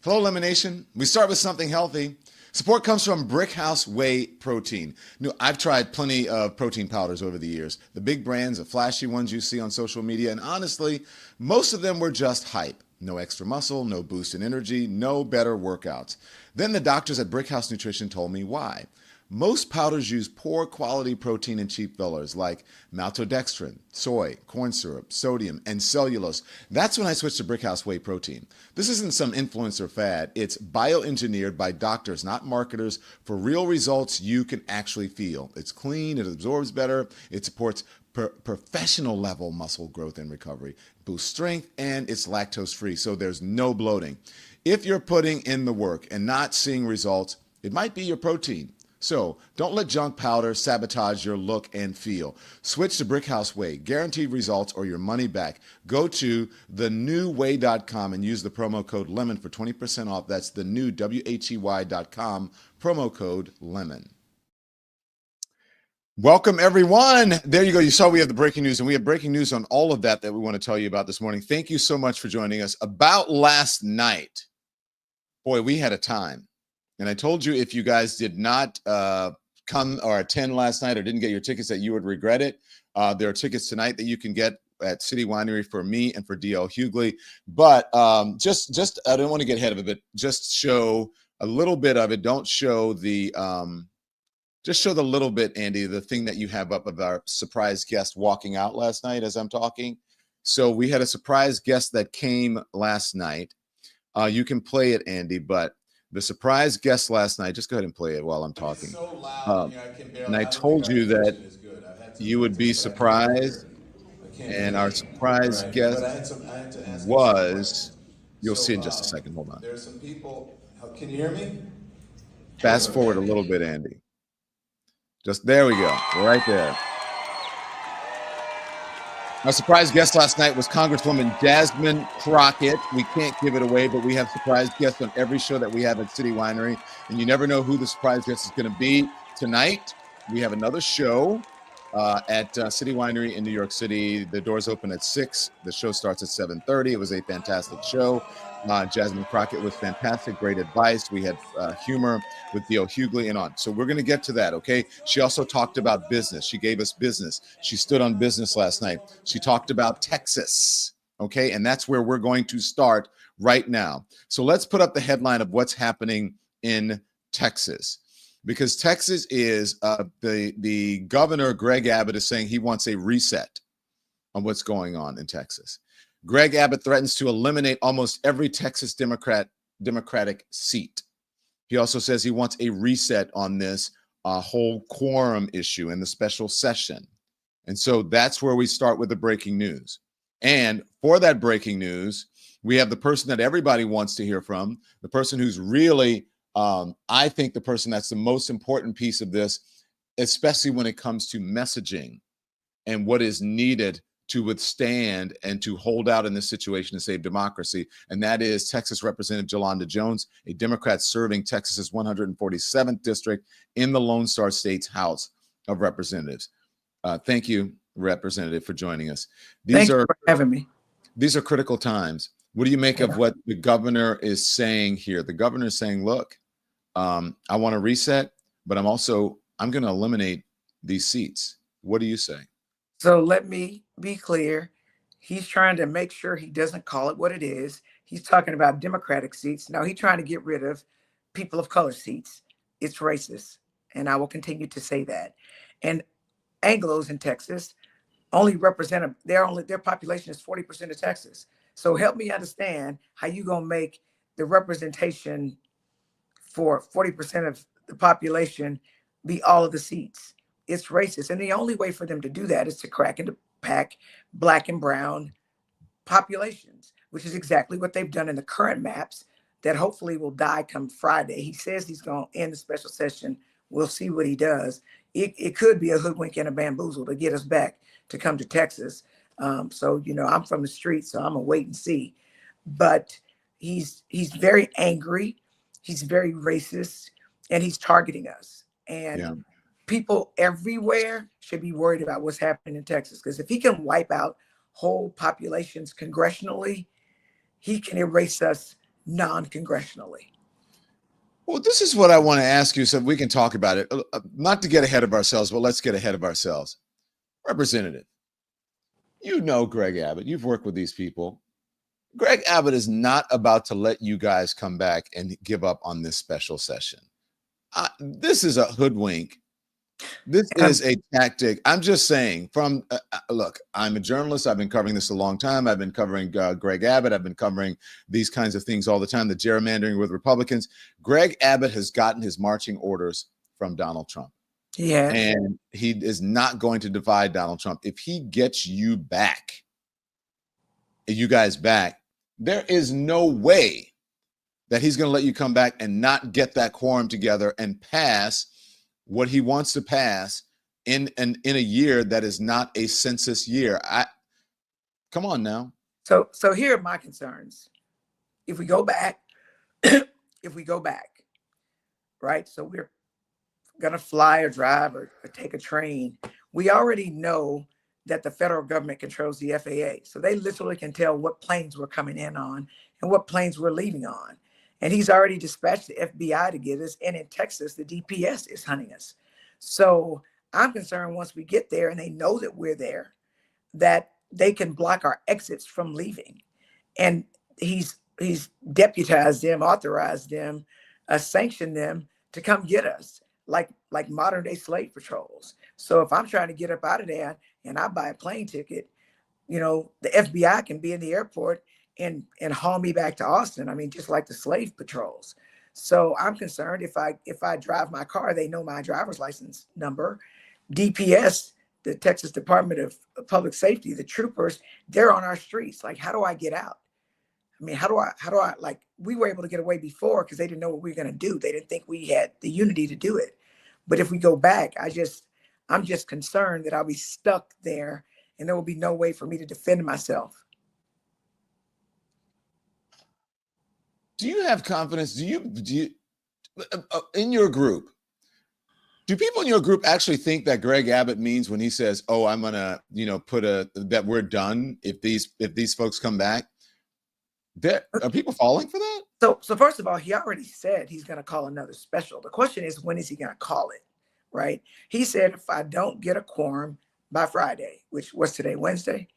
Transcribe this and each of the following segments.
Hello, Elimination. We start with something healthy. Support comes from Brickhouse Whey Protein. I've tried plenty of protein powders over the years. The big brands, the flashy ones you see on social media, and honestly, most of them were just hype. No extra muscle, no boost in energy, no better workouts. Then the doctors at Brickhouse Nutrition told me why. Most powders use poor quality protein and cheap fillers like maltodextrin, soy, corn syrup, sodium, and cellulose. That's when I switched to Brickhouse Whey Protein. This isn't some influencer fad. It's bioengineered by doctors, not marketers, for real results you can actually feel. It's clean, it absorbs better, it supports professional level muscle growth and recovery, boosts strength, and it's lactose free, so there's no bloating. If you're putting in the work and not seeing results, it might be your protein. So don't let junk powder sabotage your look and feel. Switch to Brickhouse Whey. Guaranteed results or your money back. Go to thenewwhey.com and use the promo code LEMON for 20% off. That's the new WHEY.com, promo code LEMON. Welcome, everyone. There you go. You saw we have the breaking news, and we have breaking news on all of that we want to tell you about this morning. Thank you so much for joining us. About last night, boy, we had a time. And I told you if you guys did not come or attend last night or didn't get your tickets that you would regret it. There are tickets tonight that you can get at City Winery for me and for DL Hughley. But just I don't want to get ahead of it, but just show a little bit of it. Don't show the just show the little bit, Andy, the thing that you have up of our surprise guest walking out last night as I'm talking. So we had a surprise guest that came last night. You can play it, Andy, but the surprise guest last night, just go ahead and play it while I'm talking. It's so loud and I told you that you would be surprised. And our surprise guest was, you'll see in just a second. Hold on. There's some people. Can you hear me? Fast forward a little bit, Andy. Just there we go. We're right there. Our surprise guest last night was Congresswoman Jasmine Crockett. We can't give it away, but we have surprise guests on every show that we have at City Winery, and you never know who the surprise guest is going to be. Tonight, we have another show at City Winery in New York City. The doors open at 6. The show starts at 7:30. It was a fantastic show. Jasmine Crockett was fantastic, great advice. We had humor with DL Hughley and on. So we're going to get to that, okay? She also talked about business. She gave us business. She stood on business last night. She talked about Texas, okay? And that's where we're going to start right now. So let's put up the headline of what's happening in Texas. Because Texas is, the governor, Greg Abbott, is saying he wants a reset on what's going on in Texas. Greg Abbott threatens to eliminate almost every Texas Democratic seat. He also says he wants a reset on this whole quorum issue in the special session. And so that's where we start with the breaking news. And for that breaking news, we have the person that everybody wants to hear from, the person who's really, I think, the person that's the most important piece of this, especially when it comes to messaging and what is needed to withstand and to hold out in this situation to save democracy. And that is Texas Representative Jolanda Jones, a Democrat serving Texas's 147th district in the Lone Star State's House of Representatives. Thank you, Representative, for joining us. Thanks for having me. These are critical times. What do you make of what the governor is saying here? The governor is saying, look, I want to reset, but I'm going to eliminate these seats. What do you say? So let me be clear. He's trying to make sure he doesn't call it what it is. He's talking about Democratic seats. Now he's trying to get rid of people of color seats. It's racist. And I will continue to say that. And Anglos in Texas only represent, their population is 40% of Texas. So help me understand how you going to make the representation for 40% of the population be all of the seats. It's racist. And the only way for them to do that is to crack into pack Black and brown populations, which is exactly what they've done in the current maps that hopefully will die come Friday. He says he's going to end the special session. We'll see what he does. It could be a hoodwink and a bamboozle to get us back to come to Texas. So, you know, I'm from the streets, so I'm going to wait and see. But he's very angry. He's very racist, and he's targeting us. And people everywhere should be worried about what's happening in Texas, because if he can wipe out whole populations congressionally, he can erase us non-congressionally. Well, this is what I want to ask you so we can talk about it. Not to get ahead of ourselves, but let's get ahead of ourselves. Representative, you know Greg Abbott. You've worked with these people. Greg Abbott is not about to let you guys come back and give up on this special session. This is a hoodwink. This is a tactic. I'm just saying from, look, I'm a journalist. I've been covering this a long time. I've been covering Greg Abbott. I've been covering these kinds of things all the time, the gerrymandering with Republicans. Greg Abbott has gotten his marching orders from Donald Trump. Yeah. And he is not going to divide Donald Trump. If he gets you back, you guys back, there is no way that he's going to let you come back and not get that quorum together and pass what he wants to pass in a year that is not a census year. Come on now. So here are my concerns. If we go back, right? So we're gonna fly or drive or take a train. We already know that the federal government controls the FAA. So they literally can tell what planes we're coming in on and what planes we're leaving on. And he's already dispatched the FBI to get us. And in Texas, the DPS is hunting us. So I'm concerned once we get there and they know that we're there, that they can block our exits from leaving. And he's deputized them, authorized them, sanctioned them to come get us, like modern day slave patrols. So if I'm trying to get up out of there and I buy a plane ticket, you know, the FBI can be in the airport and haul me back to Austin. I mean, just like the slave patrols. So I'm concerned if I drive my car, they know my driver's license number. DPS, the Texas Department of Public Safety, the troopers, they're on our streets. Like, how do I get out? I mean, how do I like, we were able to get away before because they didn't know what we were going to do. They didn't think we had the unity to do it. But if we go back, I'm just concerned that I'll be stuck there and there will be no way for me to defend myself. Do you have confidence? Do you in your group, do people in your group actually think that Greg Abbott means when he says, "Oh, I'm gonna, put that we're done if these folks come back"? Are people falling for that? So first of all, he already said he's going to call another special. The question is, when is he going to call it? Right? He said, if I don't get a quorum by Friday, which was today, Wednesday,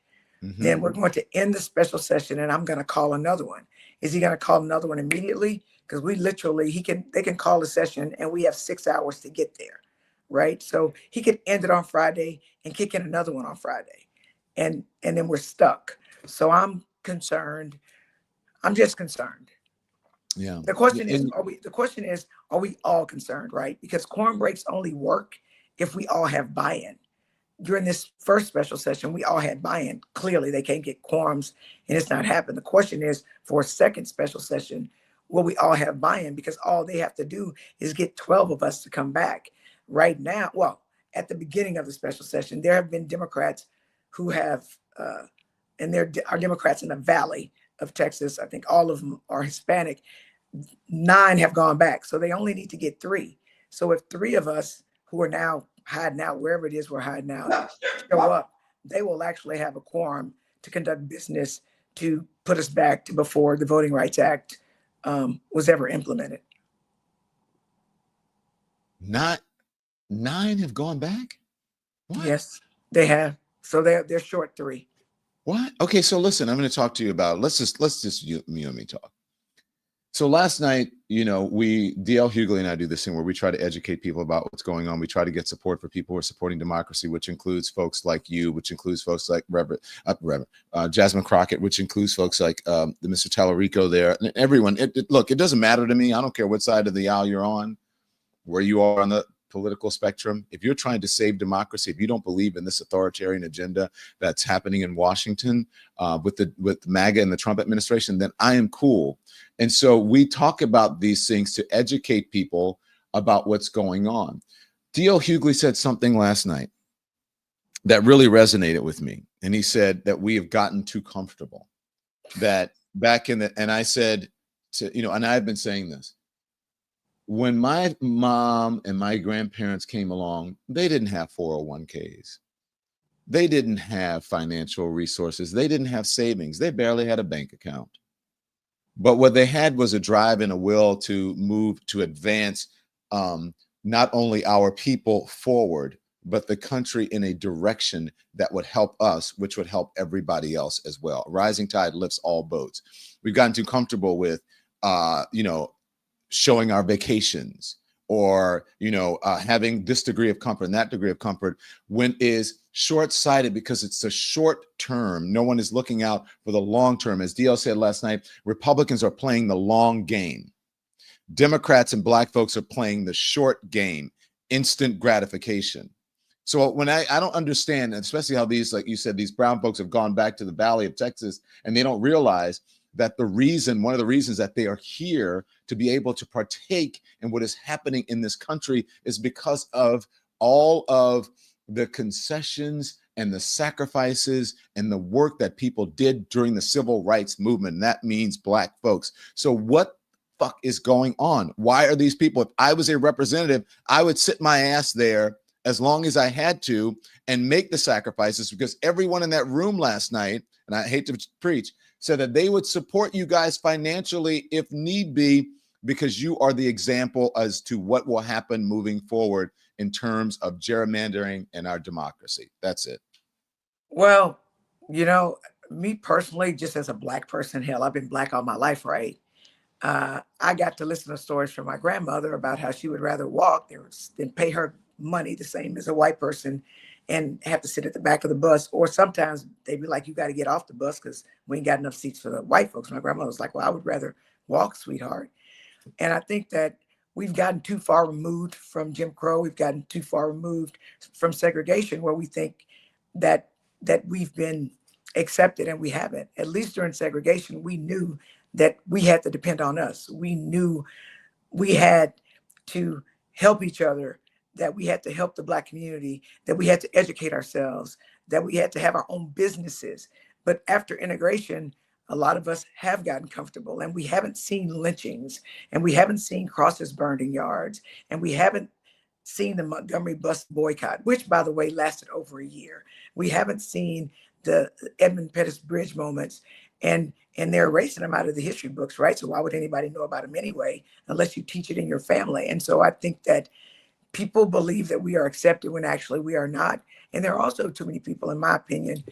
then we're going to end the special session and I'm going to call another one. Is he going to call another one immediately? Because we literally, they can call a session and we have 6 hours to get there. Right? So he could end it on Friday and kick in another one on Friday. And then we're stuck. So I'm concerned. I'm just concerned. Yeah. The question is, are we all concerned, right? Because quorum breaks only work if we all have buy-in. During this first special session, we all had buy-in. Clearly, they can't get quorums, and it's not happening. The question is, for a second special session, will we all have buy-in? Because all they have to do is get 12 of us to come back. Right now, well, at the beginning of the special session, there have been Democrats who have, and there are Democrats in the Valley of Texas. I think all of them are Hispanic. 9 have gone back. So they only need to get 3. So if 3 of us who are now hiding out, wherever it is we're hiding out, show up, they will actually have a quorum to conduct business to put us back to before the Voting Rights Act was ever implemented. 9 have gone back? What? Yes, they have. So they're short 3. What? Okay, so listen, I'm going to talk to you about, let's just you and me talk. So last night, DL Hughley and I do this thing where we try to educate people about what's going on. We try to get support for people who are supporting democracy, which includes folks like you, which includes folks like Jasmine Crockett, which includes folks like the Mr. Tallarico there, and everyone. Look, it doesn't matter to me. I don't care what side of the aisle you're on, where you are on the political spectrum. If you're trying to save democracy, if you don't believe in this authoritarian agenda that's happening in Washington with MAGA and the Trump administration, then I am cool. And so we talk about these things to educate people about what's going on. D.L. Hughley said something last night that really resonated with me. And he said that we have gotten too comfortable. That back in and I said, and I've been saying this, when my mom and my grandparents came along, they didn't have 401ks. They didn't have financial resources. They didn't have savings. They barely had a bank account. But what they had was a drive and a will to move, to advance not only our people forward, but the country in a direction that would help us, which would help everybody else as well. Rising tide lifts all boats. We've gotten too comfortable with, showing our vacations, or having this degree of comfort and that degree of comfort, when is short-sighted, because it's a short term. No one is looking out for the long term. As DL said last night, Republicans are playing the long game. Democrats and Black folks are playing the short game, instant gratification. So when I don't understand, especially how these, like you said, these brown folks have gone back to the Valley of Texas, and they don't realize that one of the reasons that they are here to be able to partake in what is happening in this country is because of all of the concessions and the sacrifices and the work that people did during the civil rights movement. And that means Black folks. So what fuck is going on? Why are these people? If I was a representative, I would sit my ass there as long as I had to and make the sacrifices, because everyone in that room last night, and I hate to preach, said that they would support you guys financially if need be, because you are the example as to what will happen moving forward in terms of gerrymandering and our democracy. That's it. Well, me personally, just as a Black person, hell, I've been Black all my life, right? I got to listen to stories from my grandmother about how she would rather walk than pay her money the same as a white person and have to sit at the back of the bus. Or sometimes they'd be like, you got to get off the bus because we ain't got enough seats for the white folks. My grandmother was like, well, I would rather walk, sweetheart. And I think that we've gotten too far removed from Jim Crow. We've gotten too far removed from segregation, where we think that we've been accepted, and we haven't. At least during segregation, we knew that we had to depend on us. We knew we had to help each other, that we had to help the Black community, that we had to educate ourselves, that we had to have our own businesses. But after integration, a lot of us have gotten comfortable, and we haven't seen lynchings, and we haven't seen crosses burned in yards, and we haven't seen the Montgomery bus boycott, which, by the way, lasted over a year. We haven't seen the Edmund Pettus Bridge moments, and they're erasing them out of the history books, right? So why would anybody know about them anyway, unless you teach it in your family? And so I think that people believe that we are accepted when actually we are not. And there are also too many people, in my opinion,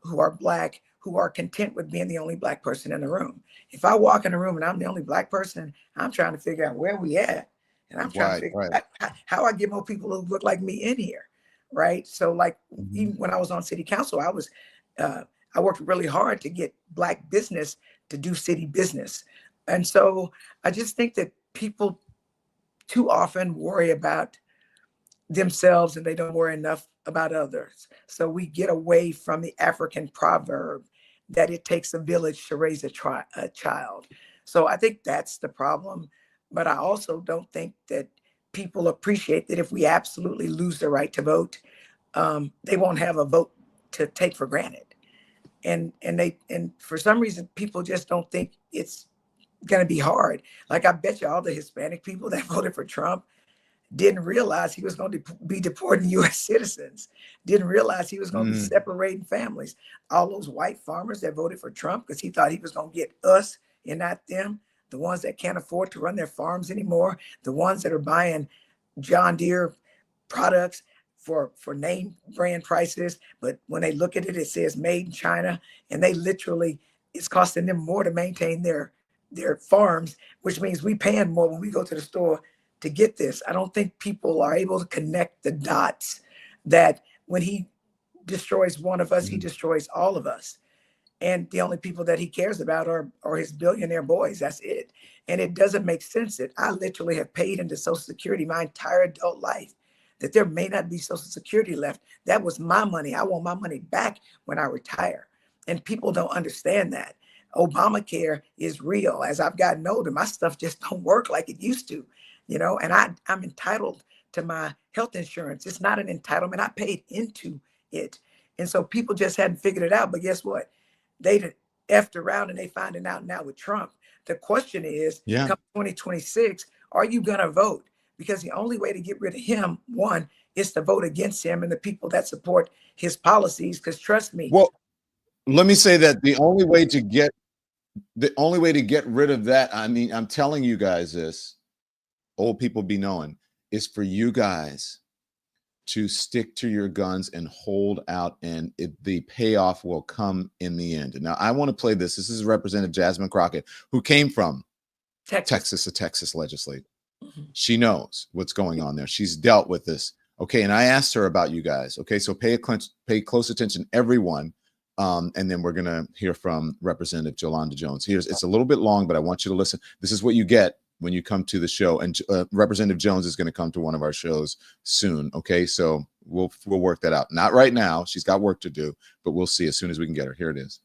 who are Black, who are content with being the only Black person in the room. If I walk in a room and I'm the only Black person, I'm trying to figure out where we at. And I'm trying to figure out how I get more people who look like me in here, right? So like, even when I was on city council, I worked really hard to get Black business to do city business. And so I just think that people too often worry about themselves and they don't worry enough about others. So we get away from the African proverb that it takes a village to raise a child. So I think that's the problem. But I also don't think that people appreciate that if we absolutely lose the right to vote, they won't have a vote to take for granted. And for some reason, people just don't think it's going to be hard. Like, I bet you all the Hispanic people that voted for Trump didn't realize he was going to be deporting U.S. citizens, didn't realize he was going to be separating families. All those white farmers that voted for Trump because he thought he was going to get us and not them, the ones that can't afford to run their farms anymore, the ones that are buying John Deere products for name brand prices, but when they look at it, it says made in China, and they literally, it's costing them more to maintain their farms, which means we paying more when we go to the store to get this. I don't think people are able to connect the dots that when he destroys one of us, he destroys all of us. And the only people that he cares about are his billionaire boys. That's it. And it doesn't make sense that I literally have paid into Social Security my entire adult life, that there may not be Social Security left. That was my money. I want my money back when I retire. And people don't understand that. Obamacare is real. As I've gotten older, my stuff just don't work like it used to, and I'm entitled to my health insurance. It's not an entitlement. I paid into it. And so people just hadn't figured it out. But guess what? They effed around and they finding out now with Trump. The question is, come 2026, are you going to vote? Because the only way to get rid of him, one, is to vote against him and the people that support his policies. Because trust me. Well, let me say that the only way to get the only way to get rid of that, I mean, I'm telling you guys this, old people be knowing, is for you guys to stick to your guns and hold out, and the payoff will come in the end. Now, I want to play this. This is Representative Jasmine Crockett, who came from Texas, a Texas legislator. She knows what's going on there. She's dealt with this. Okay, and I asked her about you guys. Okay, so pay close attention, everyone. And then we're gonna hear from Representative Jolanda Jones. It's a little bit long, but I want you to listen. This is what you get when you come to the show. And Representative Jones is going to come to one of our shows soon. Okay, so we'll work that out. Not right now. She's got work to do, but we'll see as soon as we can get her. Here it is.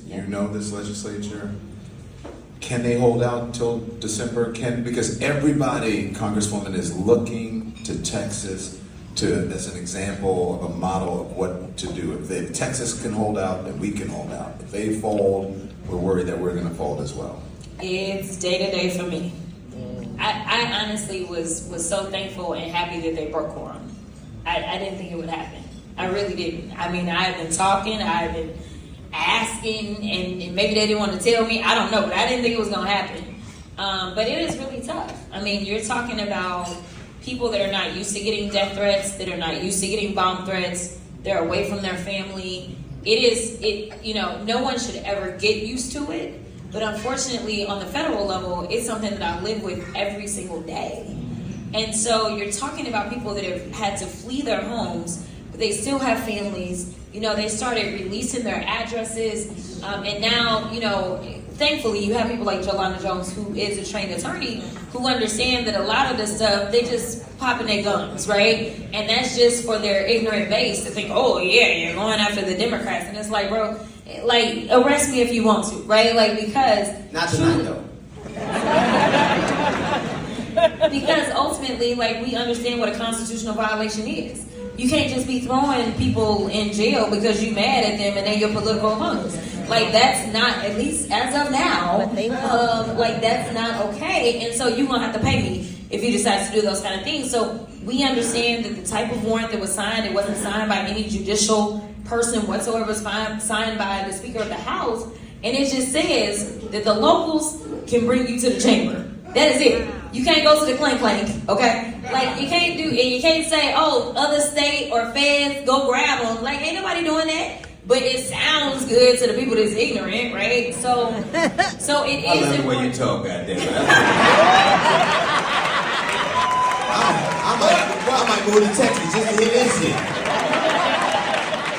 You know this legislature. Can they hold out until December? Because everybody, Congresswoman, is looking to Texas as an example of a model of what to do. If Texas can hold out, then we can hold out. If they fold, we're worried that we're going to fold as well. It's day to day for me. I honestly was so thankful and happy that they broke quorum. I didn't think it would happen. I really didn't. I mean, I've been talking, I've been asking, and maybe they didn't want to tell me. I don't know, but I didn't think it was going to happen. But it is really tough. I mean, you're talking about people that are not used to getting death threats, that are not used to getting bomb threats. They're away from their family. No one should ever get used to it. But unfortunately, on the federal level, it's something that I live with every single day. And so you're talking about people that have had to flee their homes, but they still have families. They started releasing their addresses. And now, thankfully, you have people like Jolanda Jones, who is a trained attorney, who understand that a lot of this stuff, they just popping their guns, right? And that's just for their ignorant base to think, oh, yeah, you're going after the Democrats. And it's like, bro, arrest me if you want to, right? Because not tonight, though. Because ultimately, we understand what a constitutional violation is. You can't just be throwing people in jail because you're mad at them and then your political opponents. That's not, at least as of now, that's not okay. And so you're going to have to pay me if you decide to do those kind of things. So we understand that the type of warrant that was signed, it wasn't signed by any judicial person whatsoever. It was signed by the Speaker of the House. And it just says that the locals can bring you to the chamber. That is it. You can't go to the clank, okay? You can't do, and you can't say, oh, other state or feds, go grab them. Ain't nobody doing that. But it sounds good to the people that's ignorant, right? So it is. I love the way you talk, goddammit. I might move to Texas just to hear this shit.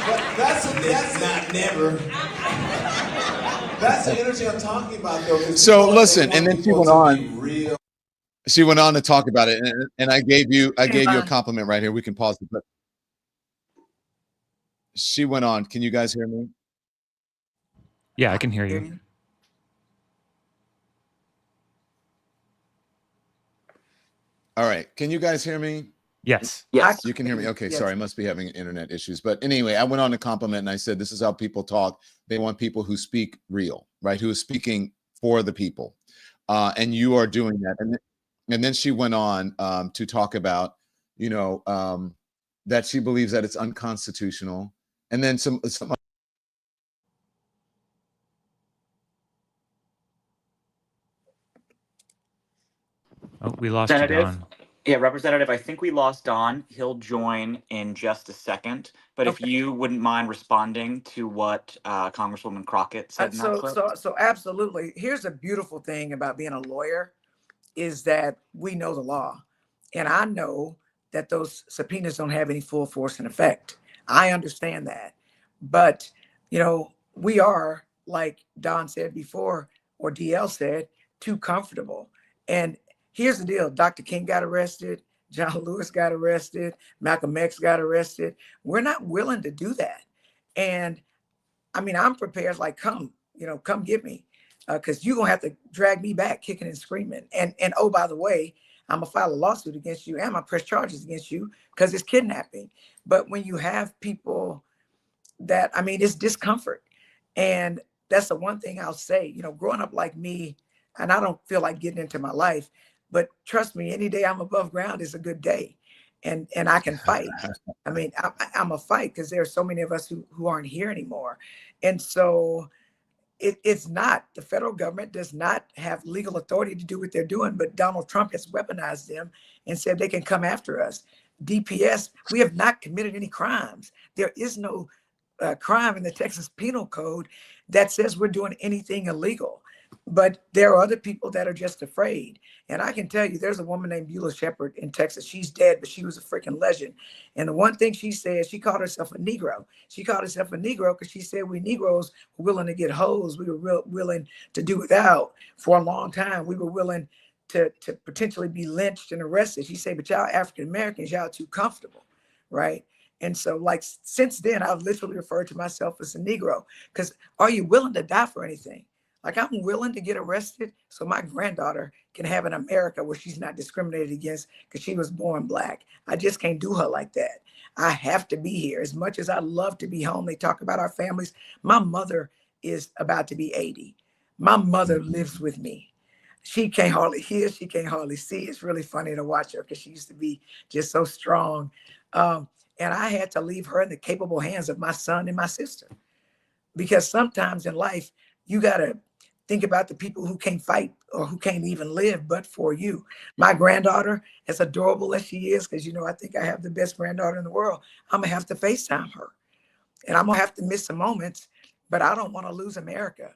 But that's not never. That's the energy I'm talking about, though. So listen, and then she went on. She went on to talk about it, and I gave you a compliment right here. We can pause it, but she went on. Can you guys hear me? Yeah, I can hear you. All right. Can you guys hear me? Yes. Yes. You can hear me. Okay. Yes. Sorry. I must be having internet issues. But anyway, I went on to compliment and I said, this is how people talk. They want people who speak real, right? Who is speaking for the people. And you are doing that. And then she went on to talk about, that she believes that it's unconstitutional. And then some Oh, we lost you, Don. Yeah, Representative, I think we lost Don. He'll join in just a second. But if you wouldn't mind responding to what Congresswoman Crockett said in that clip. So absolutely. Here's a beautiful thing about being a lawyer is that we know the law. And I know that those subpoenas don't have any full force and effect. I understand that. But, we are, like Don said before, or DL said, too comfortable. And here's the deal. Dr. King got arrested. John Lewis got arrested. Malcolm X got arrested. We're not willing to do that. And I mean, I'm prepared, come get me. Because you're going to have to drag me back kicking and screaming. And oh, by the way, I'm going to file a lawsuit against you and I'm going to press charges against you because it's kidnapping. But when you have people that, it's discomfort. And that's the one thing I'll say, growing up like me, and I don't feel like getting into my life, but trust me, any day I'm above ground is a good day. And I can fight. I'm a fight because there are so many of us who aren't here anymore. And so It's not. The federal government does not have legal authority to do what they're doing, but Donald Trump has weaponized them and said they can come after us. DPS, we have not committed any crimes. There is no crime in the Texas Penal Code that says we're doing anything illegal. But there are other people that are just afraid. And I can tell you, there's a woman named Beulah Shepard in Texas. She's dead, but she was a freaking legend. And the one thing she said, she called herself a Negro. She called herself a Negro because she said we Negroes were willing to get hosed. We were willing to do without for a long time. We were willing to potentially be lynched and arrested. She said, but y'all African Americans, y'all too comfortable, right? And so, like, since then, I've literally referred to myself as a Negro. Because are you willing to die for anything? Like, I'm willing to get arrested so my granddaughter can have an America where she's not discriminated against because she was born Black. I just can't do her like that. I have to be here. As much as I love to be home, they talk about our families. My mother is about to be 80. My mother lives with me. She can't hardly hear. She can't hardly see. It's really funny to watch her because she used to be just so strong. And I had to leave her in the capable hands of my son and my sister. Because sometimes in life, you got to think about the people who can't fight or who can't even live but for you. My granddaughter, as adorable as she is, because, you know, I think I have the best granddaughter in the world, I'm going to have to FaceTime her. And I'm going to have to miss some moments, but I don't want to lose America.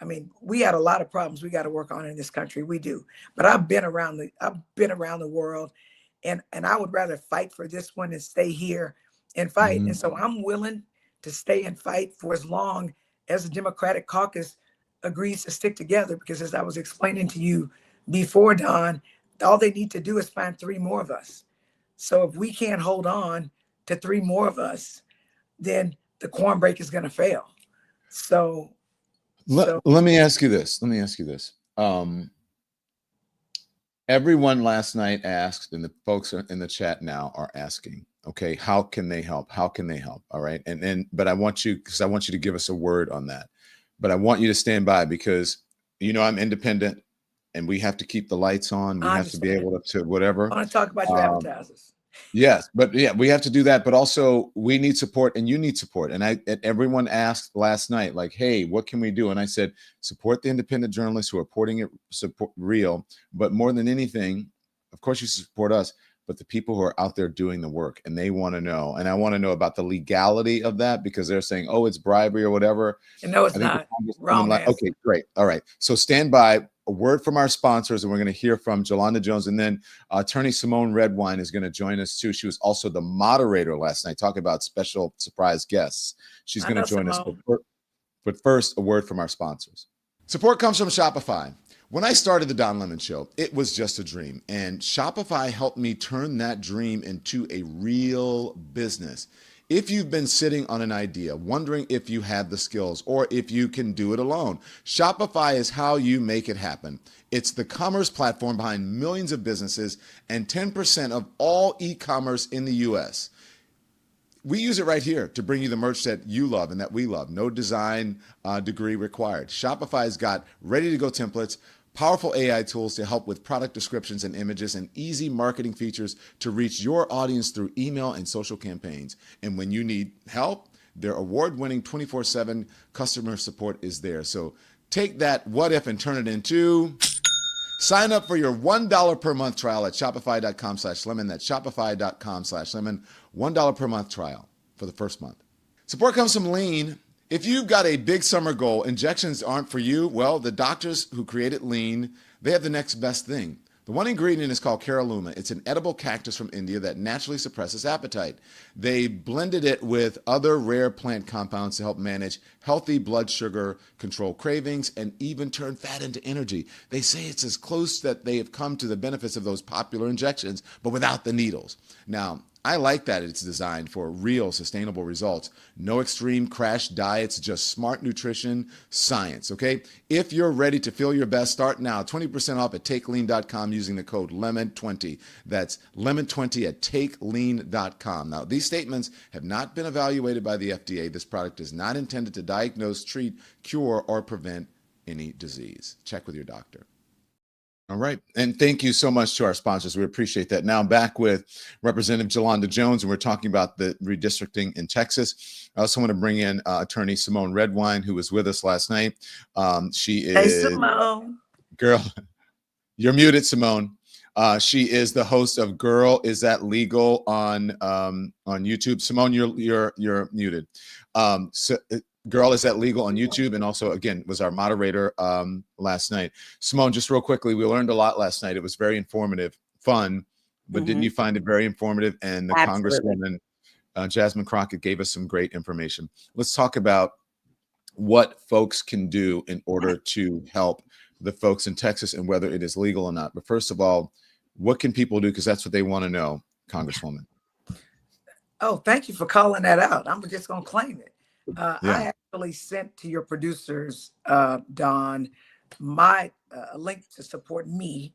I mean, we had a lot of problems we got to work on in this country. We do. But I've been around the world, and I would rather fight for this one and stay here and fight. And so I'm willing to stay and fight for as long as the Democratic caucus agrees to stick together, because as I was explaining to you before, Don, all they need to do is find 3 more of us. So if we can't hold on to 3 more of us, then the quorum break is going to fail. So let me ask you this. Everyone last night asked, and the folks in the chat now are asking, okay, how can they help? How can they help? All right. But I want you to give us a word on that. But I want you to stand by because, you know, I'm independent and we have to keep the lights on. We have to be able to whatever. I want to talk about your advertisers. Yes, but yeah, we have to do that. But also we need support and you need support. And everyone asked last night, like, hey, what can we do? And I said, support the independent journalists who are reporting it real. But more than anything, of course, you support us, but the people who are out there doing the work, and they want to know. And I want to know about the legality of that, because they're saying, oh, it's bribery or whatever. And no, it's not. Wrong. Okay, great. All right. So stand by. A word from our sponsors, and we're going to hear from Jolanda Jones, and then attorney Symone Redwine is going to join us too. She was also the moderator last night, talking about special surprise guests. She's going to join us. But first, a word from our sponsors. Support comes from Shopify. When I started the Don Lemon Show, it was just a dream, and Shopify helped me turn that dream into a real business. If you've been sitting on an idea, wondering if you have the skills or if you can do it alone, Shopify is how you make it happen. It's the commerce platform behind millions of businesses and 10% of all e-commerce in the US. We use it right here to bring you the merch that you love and that we love. No design degree required. Shopify's got ready-to-go templates, powerful AI tools to help with product descriptions and images, and easy marketing features to reach your audience through email and social campaigns. And when you need help, their award-winning 24/7 customer support is there. So take that what if and turn it into... Sign up for your $1 per month trial at shopify.com/lemon. That's shopify.com/lemon. $1 per month trial for the first month. Support comes from Lean. If you've got a big summer goal, injections aren't for you, well, the doctors who created Lean, they have the next best thing. The one ingredient is called Caralluma. It's an edible cactus from India that naturally suppresses appetite. They blended it with other rare plant compounds to help manage healthy blood sugar, control cravings, and even turn fat into energy. They say it's as close that they have come to the benefits of those popular injections, but without the needles. Now, I like that it's designed for real sustainable results. No extreme crash diets, just smart nutrition science, okay? If you're ready to feel your best, start now. 20% off at takelean.com using the code LEMON20. That's LEMON20 at takelean.com. Now, these statements have not been evaluated by the FDA. This product is not intended to diagnose, treat, cure, or prevent any disease. Check with your doctor. All right. And thank you so much to our sponsors. We appreciate that. Now I'm back with Representative Jolanda Jones, and we're talking about the redistricting in Texas. I also want to bring in attorney Symone Redwine, who was with us last night. She is... Hey, Symone. Girl, you're muted, Symone. She is the host of Girl, Is That Legal on YouTube. Symone, you're muted. Girl, Is That Legal on YouTube, and also, again, was our moderator last night. Symone, just real quickly, we learned a lot last night. It was very informative, fun, but didn't you find it very informative? And the Congresswoman, Jasmine Crockett, gave us some great information. Let's talk about what folks can do in order to help the folks in Texas and whether it is legal or not. But first of all, what can people do? Because that's what they want to know, Congresswoman. Oh, thank you for calling that out. I'm just going to claim it. I actually sent to your producers, Don, my link to support me.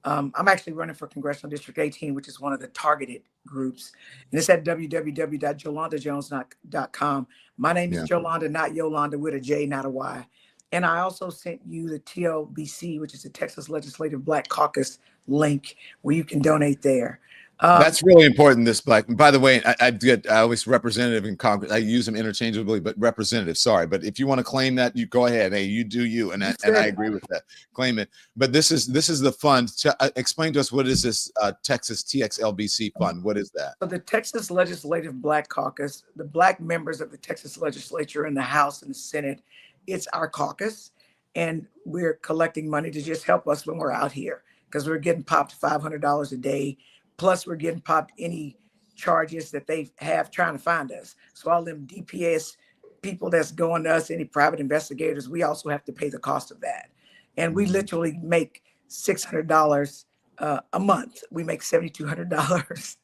I'm actually running for Congressional District 18, which is one of the targeted groups. And it's at www.jolandajones.com. My name is Jolanda, not Yolanda, with a J, not a Y. And I also sent you the TLBC, which is the Texas Legislative Black Caucus link, where you can donate there. That's really important, this Black. By the way, I always representative in Congress. I use them interchangeably, but representative, sorry. But if you want to claim that, you go ahead. Hey, you do you. And I agree with that. Claim it. But this is the fund. Explain to us, what is this Texas TXLBC fund? What is that? So the Texas Legislative Black Caucus, the Black members of the Texas legislature in the House and the Senate, it's our caucus. And we're collecting money to just help us when we're out here, because we're getting popped $500 a day. Plus, we're getting popped any charges that they have trying to find us. So all them DPS people that's going to us, any private investigators, we also have to pay the cost of that. And we literally make $600 a month. We make $7,200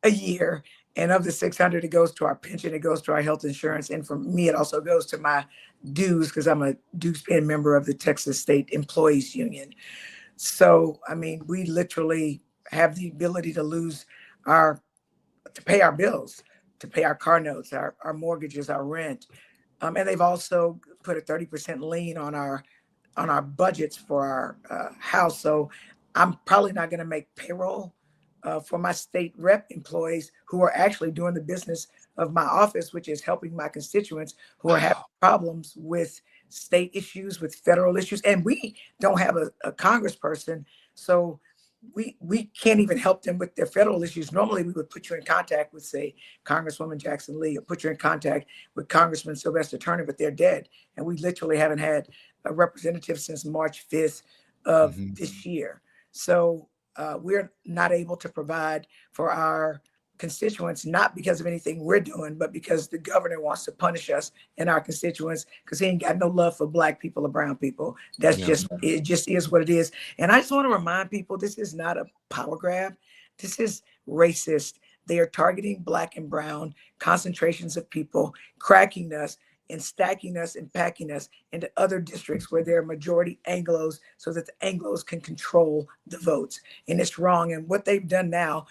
a year. And of the $600, it goes to our pension, it goes to our health insurance. And for me, it also goes to my dues, because I'm a dues paying member of the Texas State Employees Union. So, I mean, we literally have the ability to pay our bills, to pay our car notes, our mortgages, our rent. And they've also put a 30% lien on our budgets for our house. So I'm probably not going to make payroll for my state rep employees who are actually doing the business of my office, which is helping my constituents who are having problems with state issues, with federal issues. And we don't have a congressperson. So we can't even help them with their federal issues. Normally, we would put you in contact with, say, Congresswoman Jackson Lee, or put you in contact with Congressman Sylvester Turner, but they're dead. And we literally haven't had a representative since March 5th of this year. So we're not able to provide for our constituents, not because of anything we're doing, but because the governor wants to punish us and our constituents, because he ain't got no love for Black people or brown people. That's it just is what it is. And I just want to remind people, this is not a power grab. This is racist. They are targeting Black and brown concentrations of people, cracking us and stacking us and packing us into other districts where there are majority Anglos, so that the Anglos can control the votes. And it's wrong. And what they've done now,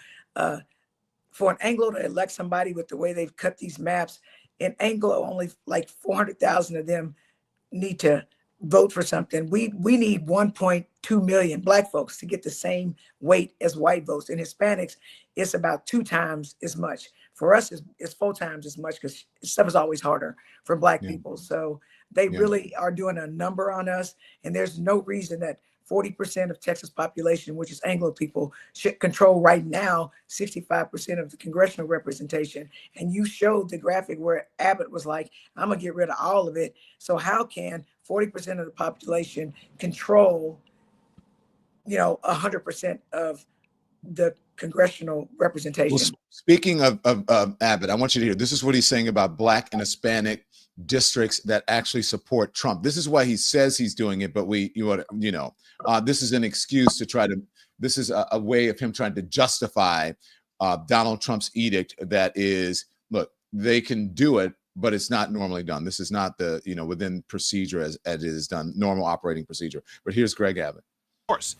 for an Anglo to elect somebody with the way they've cut these maps, in Anglo, only like 400,000 of them need to vote for something. We need 1.2 million Black folks to get the same weight as white votes. In Hispanics, it's about 2 times as much. For us, it's 4 times as much, because stuff is always harder for Black people. So they really are doing a number on us. And there's no reason that 40% of Texas population, which is Anglo people, should control right now 65% of the congressional representation. And you showed the graphic where Abbott was like, I'm gonna get rid of all of it. So how can 40% of the population control, 100% of the congressional representation? Well, speaking of Abbott, I want you to hear, this is what he's saying about Black and Hispanic districts that actually support Trump. This is why he says he's doing it, but this is an excuse to try to, this is a way of him trying to justify Donald Trump's edict that is, look, they can do it, but it's not normally done. This is not the, within procedure as it is done, normal operating procedure. But here's Greg Abbott.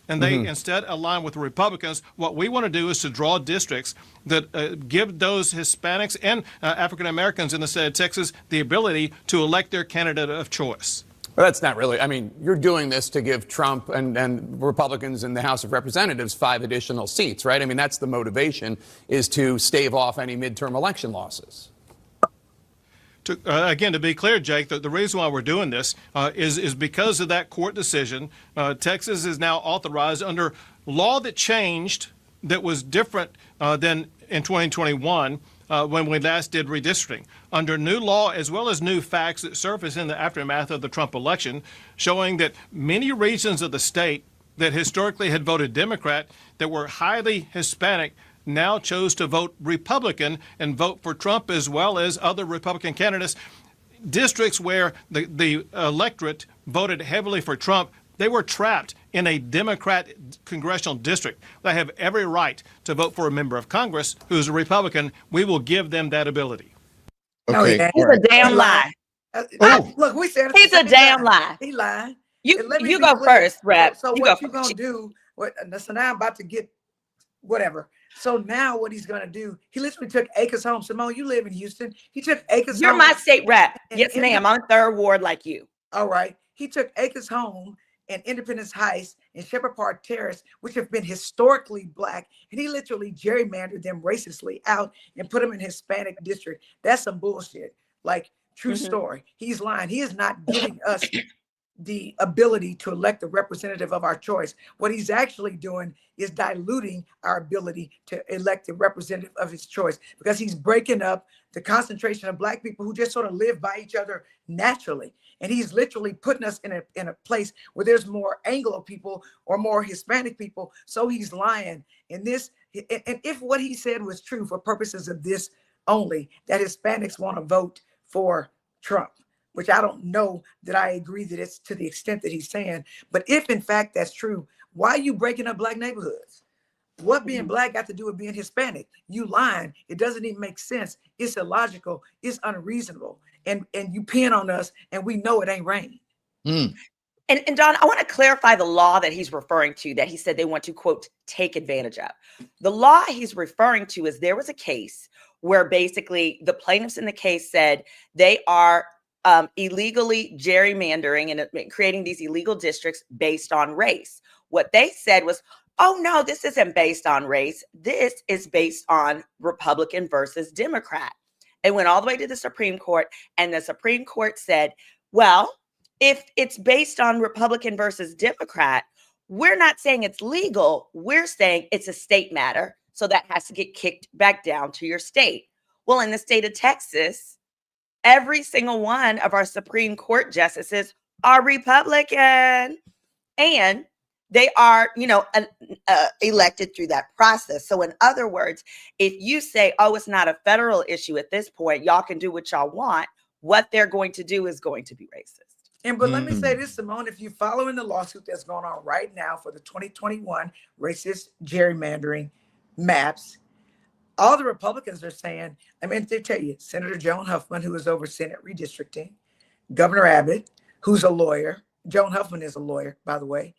And they instead align with the Republicans. What we want to do is to draw districts that give those Hispanics and African Americans in the state of Texas the ability to elect their candidate of choice. But that's not really, I mean, you're doing this to give Trump and Republicans in the House of Representatives 5 additional seats, right? I mean, that's the motivation, is to stave off any midterm election losses. Again, to be clear, Jake, the reason why we're doing this is because of that court decision. Texas is now authorized under law that changed, that was different than in 2021 when we last did redistricting. Under new law, as well as new facts that surfaced in the aftermath of the Trump election, showing that many regions of the state that historically had voted Democrat, that were highly Hispanic, now chose to vote Republican and vote for Trump, as well as other Republican candidates. Districts where the electorate voted heavily for Trump, they were trapped in a Democrat congressional district. They have every right to vote for a member of Congress who's a Republican. We will give them that ability. Okay. He's a damn lie. Look, we said He's a damn lie. He lied. You go first, Rep. So what you gonna do? So now I'm about to get whatever. So now what he's gonna do? He literally took acres home. Symone, you live in Houston. He took acres. You're home. my state rep. Yes, ma'am. I'm 3rd Ward like you. All right. He took acres home and Independence Heights and Shepherd Park Terrace, which have been historically black, and he literally gerrymandered them racistly out and put them in Hispanic district. That's some bullshit. Like, true story. He's lying. He is not giving us the ability to elect a representative of our choice. What he's actually doing is diluting our ability to elect a representative of his choice, because he's breaking up the concentration of black people who just sort of live by each other naturally. And he's literally putting us in a place where there's more Anglo people or more Hispanic people. So he's lying. And if what he said was true for purposes of this only, that Hispanics want to vote for Trump, which I don't know that I agree that it's to the extent that he's saying. But if in fact that's true, why are you breaking up black neighborhoods? What being black got to do with being Hispanic? You lying. It doesn't even make sense. It's illogical. It's unreasonable. And you pin on us, and we know it ain't rain. And Don, I want to clarify the law that he's referring to, that he said they want to, quote, take advantage of. The law he's referring to is, there was a case where basically the plaintiffs in the case said they are illegally gerrymandering and creating these illegal districts based on race. What they said was, oh no, this isn't based on race. This is based on Republican versus Democrat. It went all the way to the Supreme Court, and the Supreme Court said, well, if it's based on Republican versus Democrat, we're not saying it's legal. We're saying it's a state matter. So that has to get kicked back down to your state. Well, in the state of Texas, every single one of our Supreme Court justices are Republican, and they are, elected through that process. So in other words, if you say, oh, it's not a federal issue at this point, y'all can do what y'all want, what they're going to do is going to be racist. But let me say this, Symone, if you're following the lawsuit that's going on right now for the 2021 racist gerrymandering maps, all the Republicans are saying, they tell you, Senator Joan Huffman, who is over Senate redistricting, Governor Abbott, who's a lawyer. Joan Huffman is a lawyer, by the way.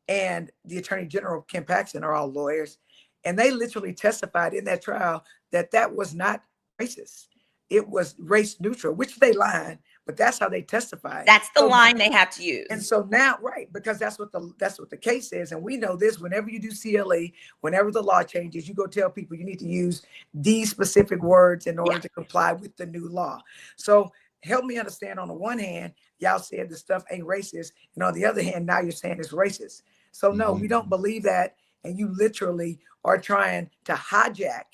And the Attorney General, Ken Paxton, are all lawyers. And they literally testified in that trial that that was not racist. It was race neutral, which they lied, but that's how they testified. That's the line they have to use. And so now, right, because that's what the case is. And we know this, whenever you do CLE, whenever the law changes, you go tell people you need to use these specific words in order to comply with the new law. So help me understand, on the one hand, y'all said the stuff ain't racist. And on the other hand, now you're saying it's racist. So no, we don't believe that. And you literally are trying to hijack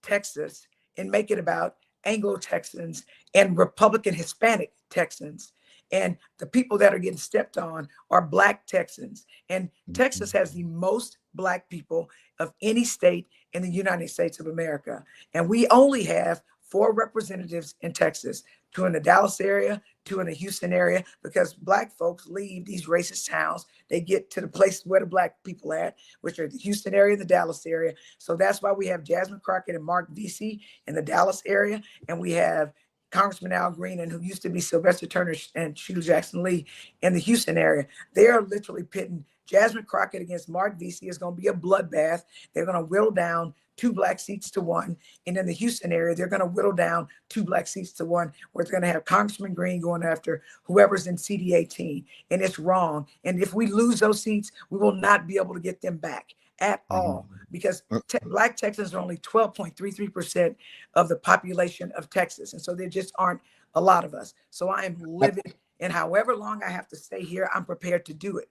Texas and make it about Anglo-Texans and Republican Hispanic Texans. And the people that are getting stepped on are Black Texans. And Texas has the most Black people of any state in the United States of America. And we only have 4 representatives in Texas, 2 in the Dallas area, 2 in the Houston area, because Black folks leave these racist towns. They get to the place where the Black people at, which are the Houston area and the Dallas area. So that's why we have Jasmine Crockett and Mark Vesey in the Dallas area. And we have Congressman Al Green, and who used to be Sylvester Turner and Sheila Jackson Lee in the Houston area. They are literally pitting Jasmine Crockett against Mark Vesey is going to be a bloodbath. They're going to whittle down 2 black seats to 1. And in the Houston area, they're going to whittle down 2 black seats to 1, where they're going to have Congressman Green going after whoever's in CD 18. And it's wrong. And if we lose those seats, we will not be able to get them back at all, because black Texans are only 12.33% of the population of Texas. And so there just aren't a lot of us. So I am livid. And however long I have to stay here, I'm prepared to do it.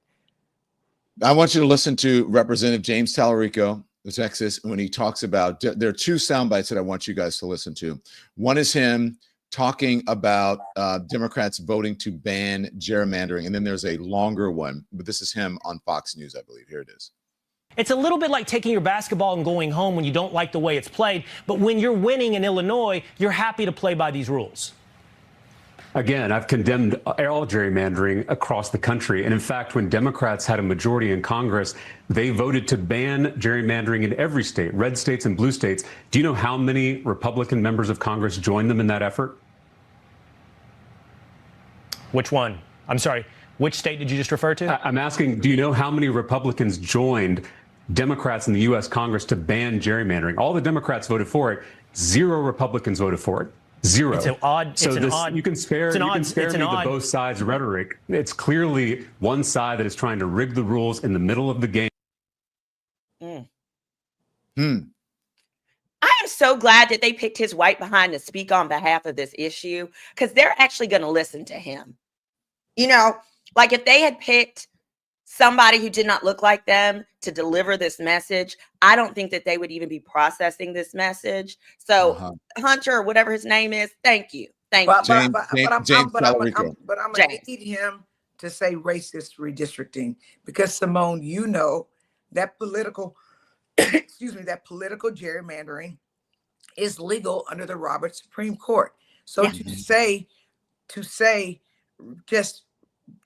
I want you to listen to Representative James Tallarico of Texas when he talks about, there are 2 sound bites that I want you guys to listen to. One is him talking about Democrats voting to ban gerrymandering. And then there's a longer one, but this is him on Fox News, I believe. Here it is. It's a little bit like taking your basketball and going home when you don't like the way it's played. But when you're winning in Illinois, you're happy to play by these rules. Again, I've condemned all gerrymandering across the country. And in fact, when Democrats had a majority in Congress, they voted to ban gerrymandering in every state, red states and blue states. Do you know how many Republican members of Congress joined them in that effort? Which one? I'm sorry. Which state did you just refer to? I'm asking, do you know how many Republicans joined Democrats in the U.S. Congress to ban gerrymandering? All the Democrats voted for it. 0 Republicans voted for it. 0. It's an odd. So it's an odd. You can spare me the both sides rhetoric. It's clearly one side that is trying to rig the rules in the middle of the game. I am so glad that they picked his white behind to speak on behalf of this issue, because they're actually going to listen to him. You know, like if they had picked somebody who did not look like them to deliver this message, I don't think that they would even be processing this message. So Hunter, or whatever his name is, thank you. Thank you. But I'm going to need him to say racist redistricting, because Symone, you know, that political, that political gerrymandering is legal under the Roberts Supreme Court. So to say just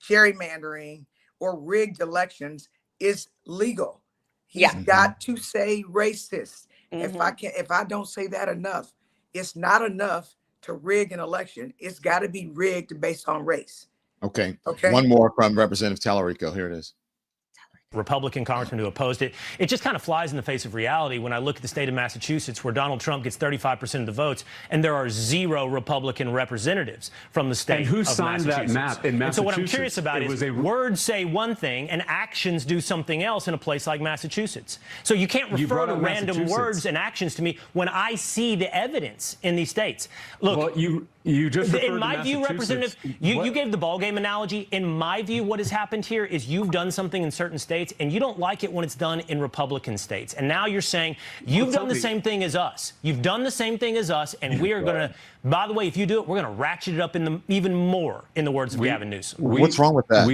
gerrymandering or rigged elections is legal. He's got to say racist. If I don't say that enough, it's not enough to rig an election. It's got to be rigged based on race. Okay. One more from Representative Tallarico. Here it is. Republican congressman who opposed it. It just kind of flies in the face of reality when I look at the state of Massachusetts, where Donald Trump gets 35% of the votes, and there are 0 Republican representatives from the state. And who of signed that map in Massachusetts? And so what I'm curious about is words say one thing and actions do something else in a place like Massachusetts. So you can't refer to random words and actions to me when I see the evidence in these states. Look, well, you just in my view, Representative, you gave the ball game analogy. In my view, what has happened here is you've done something in certain states, and you don't like it when it's done in Republican states. And now you're saying you've done the same thing as us. You've done the same thing as us, and we are going to, by the way, if you do it, we're going to ratchet it up even more, in the words of Gavin Newsom. What's wrong with that?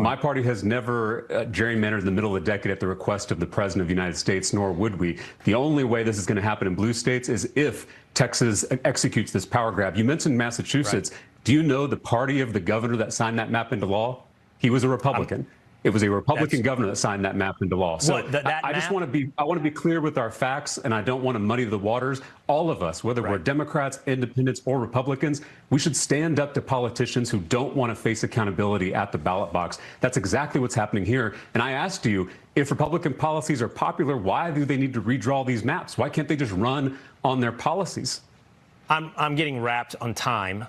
My party has never gerrymandered in the middle of the decade at the request of the President of the United States, nor would we. The only way this is going to happen in blue states is if Texas executes this power grab. You mentioned Massachusetts. Right. Do you know the party of the governor that signed that map into law? He was a Republican. It was a Republican governor that signed that map into law. So I just want to be clear with our facts, and I don't want to muddy the waters. All of us, whether we're Democrats, independents, or Republicans, we should stand up to politicians who don't want to face accountability at the ballot box. That's exactly what's happening here. And I asked you, if Republican policies are popular, why do they need to redraw these maps? Why can't they just run on their policies? I'm getting wrapped on time.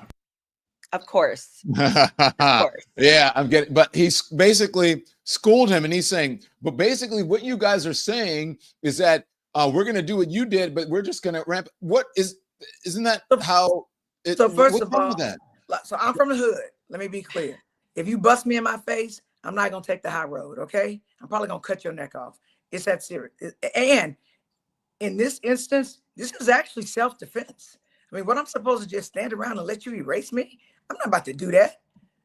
Of course. Of course. Yeah, I'm getting, but he's basically schooled him, and he's saying, but basically what you guys are saying is that we're going to do what you did, but we're just going to ramp. Isn't that how it, so first of all, that? So I'm from the hood. Let me be clear. If you bust me in my face, I'm not going to take the high road. Okay. I'm probably going to cut your neck off. It's that serious. And in this instance, this is actually self-defense. I mean, what I'm supposed to just stand around and let you erase me? I'm not about to do that,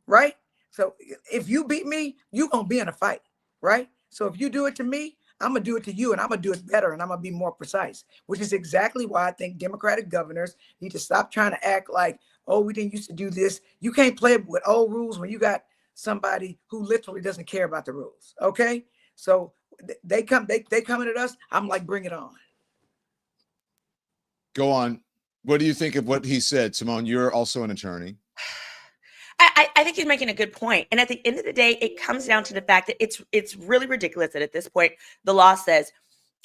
right? So if you beat me, you're going to be in a fight, right? So if you do it to me, I'm going to do it to you, and I'm going to do it better, and I'm going to be more precise, which is exactly why I think Democratic governors need to stop trying to act like, oh, we didn't used to do this. You can't play with old rules when you got somebody who literally doesn't care about the rules, okay? So they coming at us, I'm like, bring it on. Go on. What do you think of what he said, Symone? You're also an attorney. I think you're making a good point. And at the end of the day, it comes down to the fact that it's really ridiculous that at this point, the law says,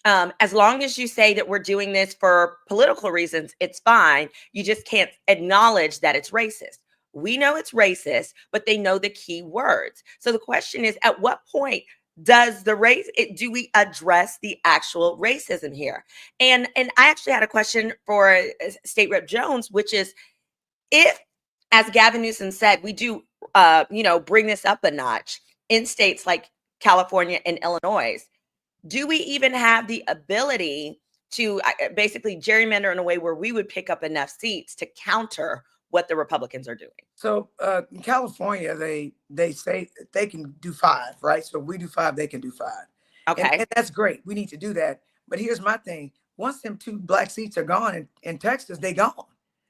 as long as you say that we're doing this for political reasons, it's fine. You just can't acknowledge that it's racist. We know it's racist, but they know the key words. So the question is, at what point does do we address the actual racism here? And I actually had a question for State Rep Jones, which is, if, as Gavin Newsom said, we do, bring this up a notch in states like California and Illinois, do we even have the ability to basically gerrymander in a way where we would pick up enough seats to counter what the Republicans are doing? So in California, they say they can do 5, right? So we do 5, they can do 5. Okay. And that's great. We need to do that. But here's my thing. Once them 2 black seats are gone in Texas, they gone.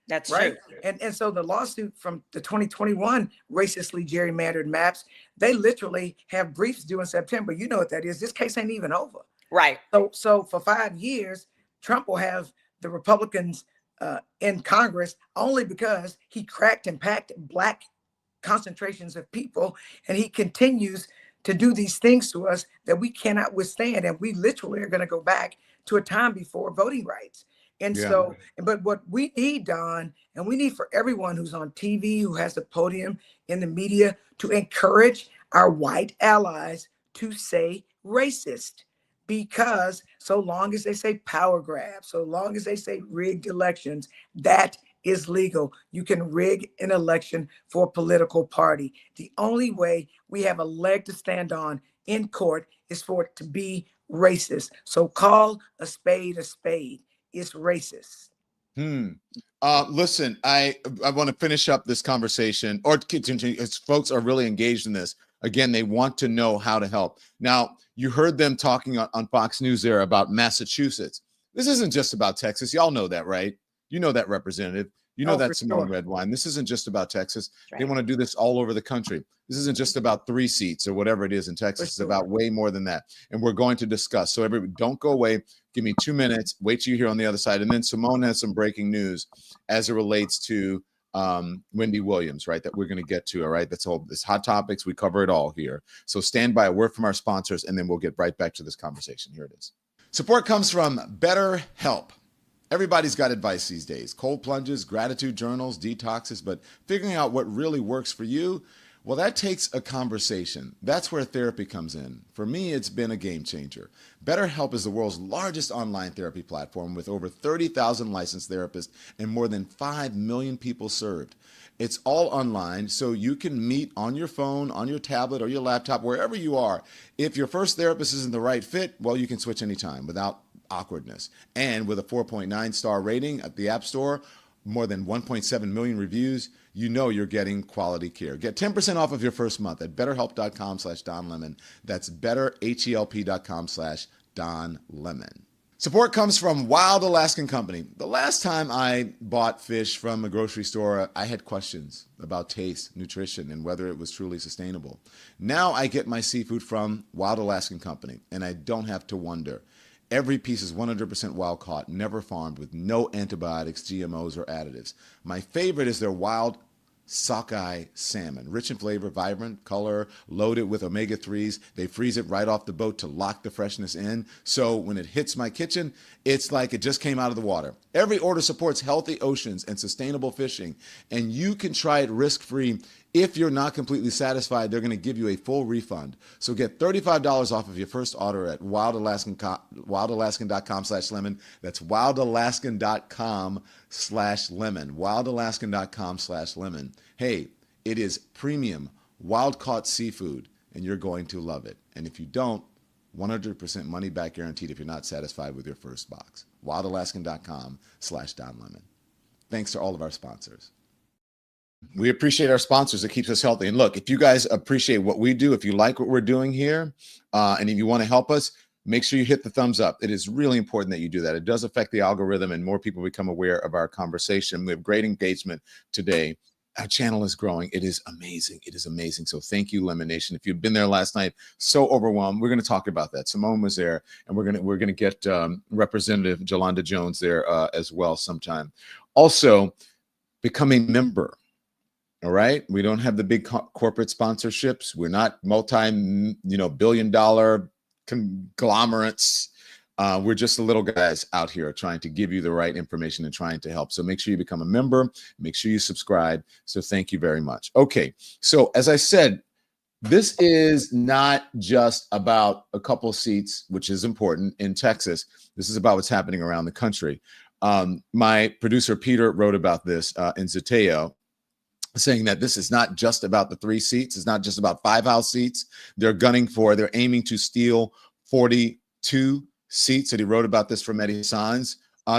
That's right. true. And so the lawsuit from the 2021 racistly gerrymandered maps, they literally have briefs due in September. You know what that is. This case ain't even over. Right. So for 5 years, Trump will have the Republicans in Congress only because he cracked and packed black concentrations of people. And he continues to do these things to us that we cannot withstand. And we literally are going to go back to a time before voting rights. And so, but what we need, Don, and we need for everyone who's on TV, who has a podium in the media, to encourage our white allies to say racist. Because so long as they say power grab, so long as they say rigged elections, that is legal. You can rig an election for a political party. The only way we have a leg to stand on in court is for it to be racist. So call a spade a spade. It's racist. Listen, I want to finish up this conversation, or continue, as folks are really engaged in this. Again, they want to know how to help. Now, you heard them talking on Fox News there about Massachusetts. This isn't just about Texas. Y'all know that, right? You know that, Representative. You know that, Symone Redwine. This isn't just about Texas. Right. They want to do this all over the country. This isn't just about 3 seats or whatever it is in Texas. It's about way more than that. And we're going to discuss. So everybody, don't go away. Give me 2 minutes. Wait till you hear on the other side. And then Symone has some breaking news as it relates to Wendy Williams, right? That we're going to get to. All right. That's all. This hot topics. We cover it all here. So stand by. A word from our sponsors, and then we'll get right back to this conversation. Here it is. Support comes from BetterHelp. Everybody's got advice these days. Cold plunges, gratitude journals, detoxes, but figuring out what really works for you, well, that takes a conversation. That's where therapy comes in. For me, it's been a game changer. BetterHelp is the world's largest online therapy platform with over 30,000 licensed therapists and more than 5 million people served. It's all online, so you can meet on your phone, on your tablet, or your laptop, wherever you are. If your first therapist isn't the right fit, well, you can switch anytime without awkwardness. And with a 4.9 star rating at the App Store, more than 1.7 million reviews, you know you're getting quality care. Get 10% off of your first month at betterhelp.com/DonLemon. That's betterhelp.com/DonLemon. Support comes from Wild Alaskan Company. The last time I bought fish from a grocery store, I had questions about taste, nutrition, and whether it was truly sustainable. Now I get my seafood from Wild Alaskan Company, and I don't have to wonder. Every piece is 100% wild caught, never farmed, with no antibiotics, GMOs, or additives. My favorite is their wild sockeye salmon. Rich in flavor, vibrant color, loaded with omega-3s. They freeze it right off the boat to lock the freshness in. So when it hits my kitchen, it's like it just came out of the water. Every order supports healthy oceans and sustainable fishing, and you can try it risk-free. If you're not completely satisfied, they're going to give you a full refund. So get $35 off of your first order at wildalaskan.com/lemon. That's wildalaskan.com/lemon. wildalaskan.com/lemon. Hey, it is premium, wild-caught seafood, and you're going to love it. And if you don't, 100% money back guaranteed if you're not satisfied with your first box. wildalaskan.com/DonLemon. Thanks to all of our sponsors. We appreciate our sponsors. It keeps us healthy. And look, if you guys appreciate what we do, if you like what we're doing here, and if you want to help us, make sure you hit the thumbs up. It is really important that you do that. It does affect the algorithm, and more people become aware of our conversation. We have great engagement today. Our channel is growing. It is amazing. It is amazing. So thank you, Lemon Nation. If you've been there last night, so overwhelmed. We're going to talk about that. Symone was there, and we're going to get Representative Jolanda Jones there as well sometime. Also, become a member. All right. We don't have the big corporate sponsorships. We're not multi-billion-dollar conglomerates. We're just the little guys out here trying to give you the right information and trying to help. So make sure you become a member. Make sure you subscribe. So thank you very much. Okay. So as I said, this is not just about a couple seats, which is important in Texas. This is about what's happening around the country. My producer, Peter, wrote about this in Zateo, saying that this is not just about the 3 seats. It's not just about 5 House seats. They're aiming to steal 42 seats. And he wrote about this from Eddie Hassan's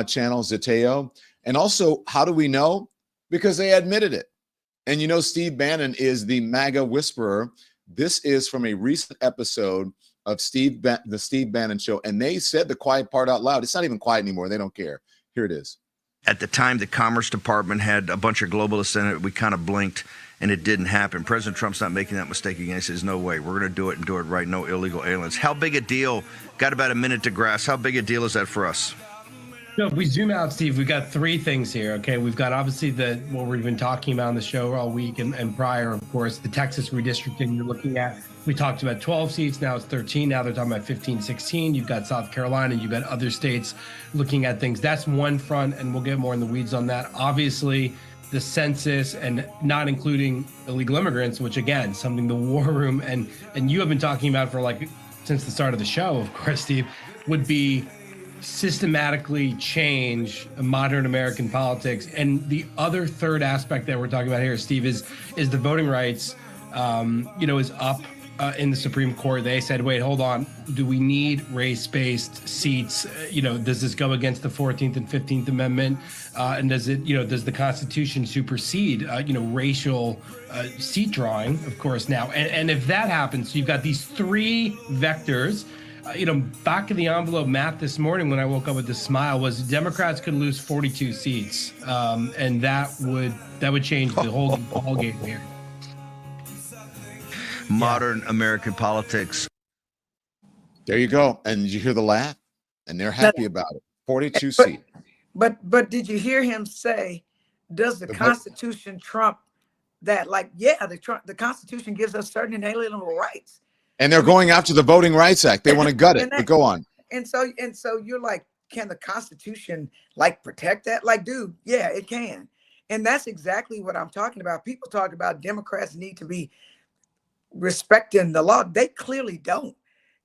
channel, Zateo. And also, how do we know? Because they admitted it. And you know, Steve Bannon is the MAGA whisperer. This is from a recent episode of the Steve Bannon Show. And they said the quiet part out loud. It's not even quiet anymore. They don't care. Here it is. At the time, the Commerce Department had a bunch of globalists in it. We kind of blinked, and it didn't happen. President Trump's not making that mistake again. He says, no way. We're going to do it and do it right. No illegal aliens. How big a deal? Got about a minute to grasp. How big a deal is that for us? No, if we zoom out, Steve, we've got 3 things here. Okay, we've got obviously what we've been talking about on the show all week and prior, of course, the Texas redistricting you're looking at. We talked about 12 seats, now it's 13. Now they're talking about 15, 16. You've got South Carolina, you've got other states looking at things. That's one front, and we'll get more in the weeds on that. Obviously, the census and not including illegal immigrants, which again, something the war room and you have been talking about for since the start of the show, of course, Steve, would be systematically change modern American politics. And the other third aspect that we're talking about here, Steve, is the voting rights, is up in the Supreme Court. They said, wait, hold on. Do we need race-based seats? Does this go against the 14th and 15th Amendment? And does the Constitution supersede, racial seat drawing, of course, now? And if that happens, you've got these 3 vectors. Back of the envelope math this morning when I woke up with a smile was Democrats could lose 42 seats, and that would change the whole ball game here. Modern American politics. There you go. And you hear the laugh, and they're happy about it. 42 seats. But did you hear him say, does the Constitution trump that? The Constitution gives us certain inalienable rights. And they're going after the Voting Rights Act. They want to gut it. But go on. And so you're like, can the Constitution protect that? Dude, yeah, it can. And that's exactly what I'm talking about. People talk about Democrats need to be respecting the law. They clearly don't.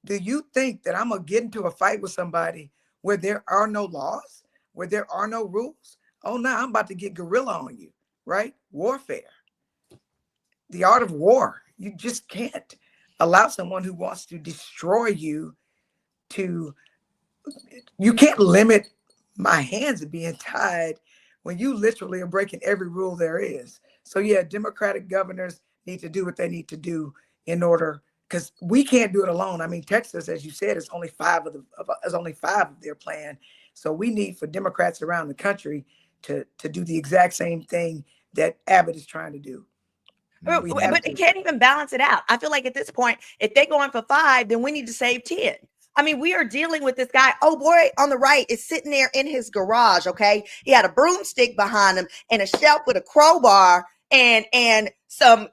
Do you think that I'm going to get into a fight with somebody where there are no laws, where there are no rules? Oh, no, I'm about to get guerrilla on you, right? Warfare. The art of war. You just can't allow someone who wants to destroy you you can't limit my hands being tied when you literally are breaking every rule there is. So yeah, Democratic governors need to do what they need to do in order, because we can't do it alone. I mean, Texas, as you said, is only 5 of their plan. So we need for Democrats around the country to do the exact same thing that Abbott is trying to do. But they can't even balance it out. I feel like at this point, if they're going for 5, then we need to save 10. I mean, we are dealing with this guy. Oh boy, on the right is sitting there in his garage. Okay, he had a broomstick behind him and a shelf with a crowbar and some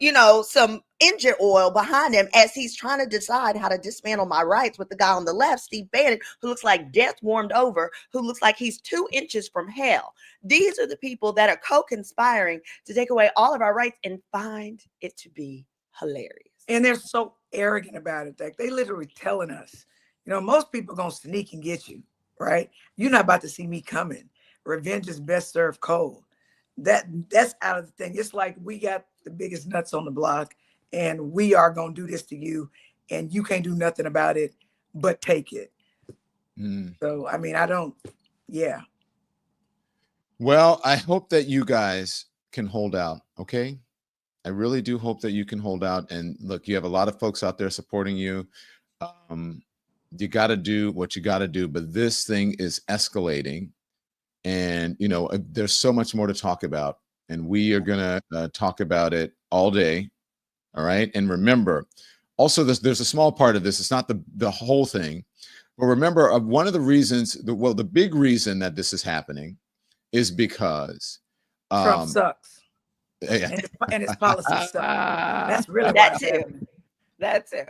engine oil behind him as he's trying to decide how to dismantle my rights with the guy on the left, Steve Bannon, who looks like death warmed over, who looks like he's 2 inches from hell. These are the people that are co-conspiring to take away all of our rights and find it to be hilarious. And they're so arrogant about it that they literally telling us, most people are going to sneak and get you, right? You're not about to see me coming. Revenge is best served cold. That's out of the thing. It's like we got the biggest nuts on the block and we are going to do this to you and you can't do nothing about it but take it. So, I mean, yeah. Well, I hope that you guys can hold out, okay? I really do hope that you can hold out. And look, you have a lot of folks out there supporting you. You got to do what you got to do, but this thing is escalating. And, there's so much more to talk about. And we are going to talk about it all day. All right. And remember, also, there's a small part of this. It's not the whole thing. But remember, one of the reasons, the big reason that this is happening is because Trump sucks. Yeah. And his policies suck. That's really That what's too. happening. That too.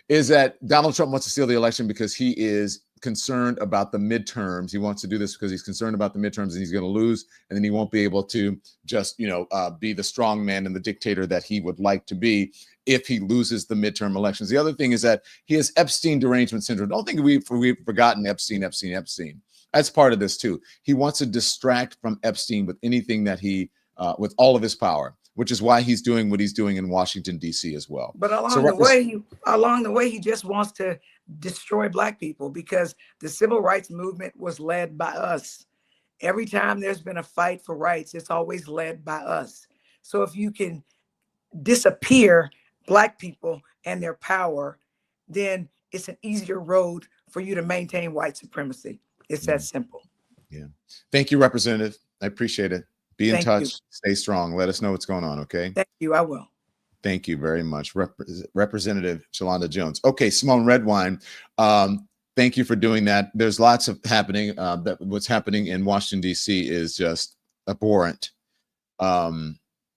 Is that Donald Trump wants to steal the election because he is concerned about the midterms. He wants to do this because he's concerned about the midterms and he's going to lose, and then he won't be able to just, be the strong man and the dictator that he would like to be if he loses the midterm elections. The other thing is that he has Epstein derangement syndrome. Don't think we've forgotten Epstein. That's part of this too. He wants to distract from Epstein with anything that with all of his power, which is why he's doing what he's doing in Washington, D.C. as well. But along the way, he just wants to destroy Black people because the civil rights movement was led by us. Every time there's been a fight for rights, it's always led by us. So if you can disappear Black people and their power, then it's an easier road for you to maintain white supremacy. It's that simple. Yeah. Thank you, Representative. I appreciate it. Be in touch. You. Stay strong. Let us know what's going on, okay? Thank you. I will. Thank you very much, Representative Jolanda Jones. Okay, Symone Redwine, thank you for doing that. There's lots of happening. What's happening in Washington, D.C. is just abhorrent.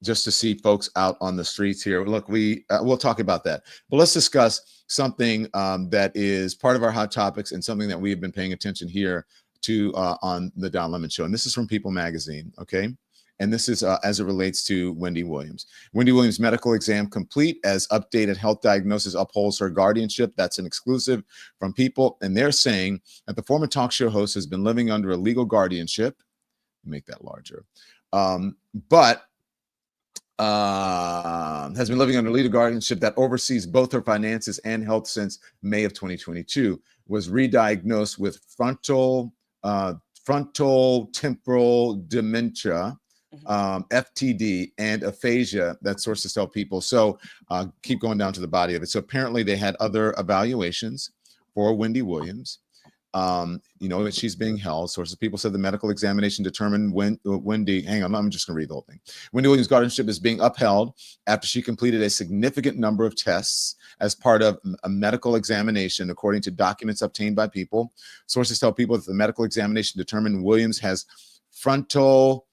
Just to see folks out on the streets here. Look, we'll talk about that. But let's discuss something that is part of our hot topics and something that we have been paying attention here to on the Don Lemon Show. And this is from People Magazine, okay? And this is as it relates to Wendy Williams. Wendy Williams' medical exam complete as updated health diagnosis upholds her guardianship. That's an exclusive from People. And they're saying that the former talk show host has been living under a legal guardianship. Make that larger. But has been living under legal guardianship that oversees both her finances and health since May of 2022, was re-diagnosed with frontal temporal dementia, FTD, and aphasia, that sources tell People. So keep going down to the body of it. So apparently they had other evaluations for Wendy Williams. She's being held. Sources People said the medical examination determined Wendy, hang on, I'm just going to read the whole thing. Wendy Williams' guardianship is being upheld after she completed a significant number of tests as part of a medical examination, according to documents obtained by People. Sources tell People that the medical examination determined Williams has frontal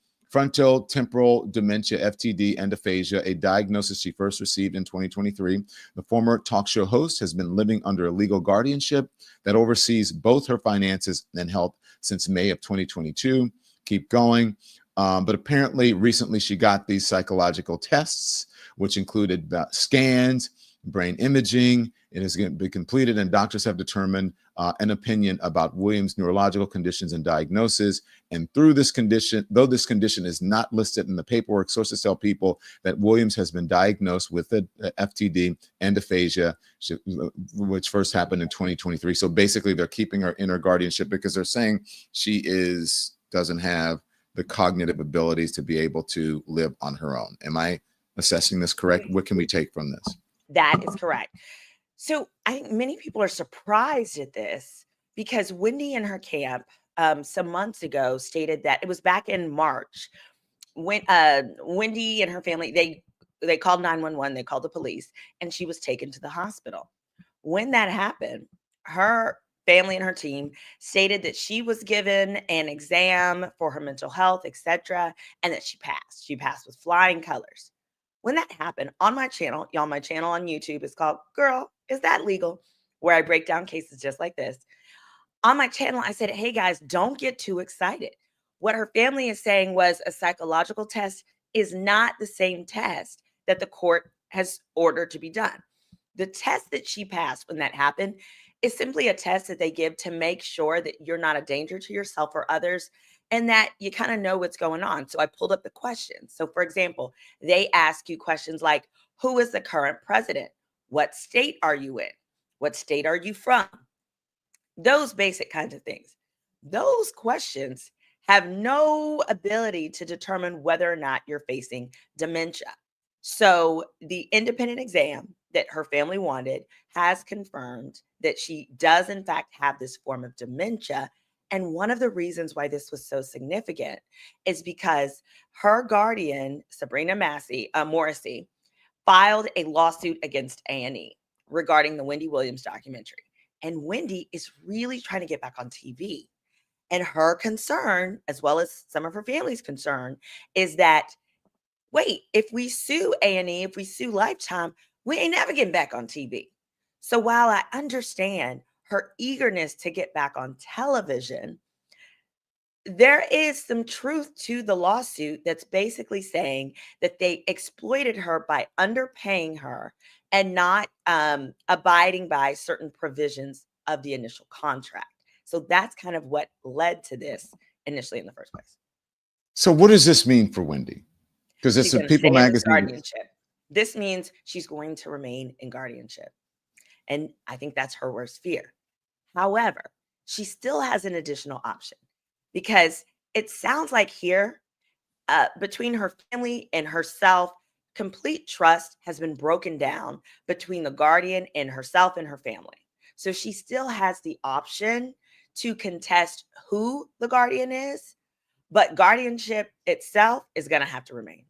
temporal dementia, FTD, and aphasia, a diagnosis she first received in 2023. The former talk show host has been living under a legal guardianship that oversees both her finances and health since May of 2022. Keep going. But apparently recently she got these psychological tests, which included scans, brain imaging. It has been completed, and doctors have determined an opinion about Williams' neurological conditions and diagnosis. And through this condition, though this condition is not listed in the paperwork, sources tell People that Williams has been diagnosed with a FTD and aphasia, which first happened in 2023. So basically, they're keeping her in her guardianship because they're saying she doesn't have the cognitive abilities to be able to live on her own. Am I assessing this correct? What can we take from this? That is correct. So I think many people are surprised at this because Wendy and her camp some months ago stated that it was back in March when Wendy and her family, they called 911, they called the police, and she was taken to the hospital. When that happened, her family and her team stated that she was given an exam for her mental health, etc., and that she passed. She passed with flying colors. When that happened on my channel, y'all, my channel on YouTube is called Girl, Is That Legal? Where I break down cases just like this. On my channel, I said, hey guys, don't get too excited. What her family is saying was a psychological test is not the same test that the court has ordered to be done. The test that she passed when that happened is simply a test that they give to make sure that you're not a danger to yourself or others, and that you kind of know what's going on. So I pulled up the questions. So for example, they ask you questions like, who is the current president? What state are you in? What state are you from? Those basic kinds of things. Those questions have no ability to determine whether or not you're facing dementia. So the independent exam that her family wanted has confirmed that she does in fact have this form of dementia. And one of the reasons why this was so significant is because her guardian, Sabrina Morrissey, filed a lawsuit against A&E regarding the Wendy Williams documentary. And Wendy is really trying to get back on TV. And her concern, as well as some of her family's concern, is that, wait, if we sue A&E, if we sue Lifetime, we ain't never getting back on TV. So while I understand her eagerness to get back on television, there is some truth to the lawsuit that's basically saying that they exploited her by underpaying her and not abiding by certain provisions of the initial contract. So that's kind of what led to this initially in the first place. So what does this mean for Wendy? Because it's She's a gonna People stay in this magazine. guardianship. This means she's going to remain in guardianship. And I think that's her worst fear. However, she still has an additional option, because it sounds like here, between her family and herself, complete trust has been broken down between the guardian and herself and her family. So she still has the option to contest who the guardian is, but guardianship itself is going to have to remain.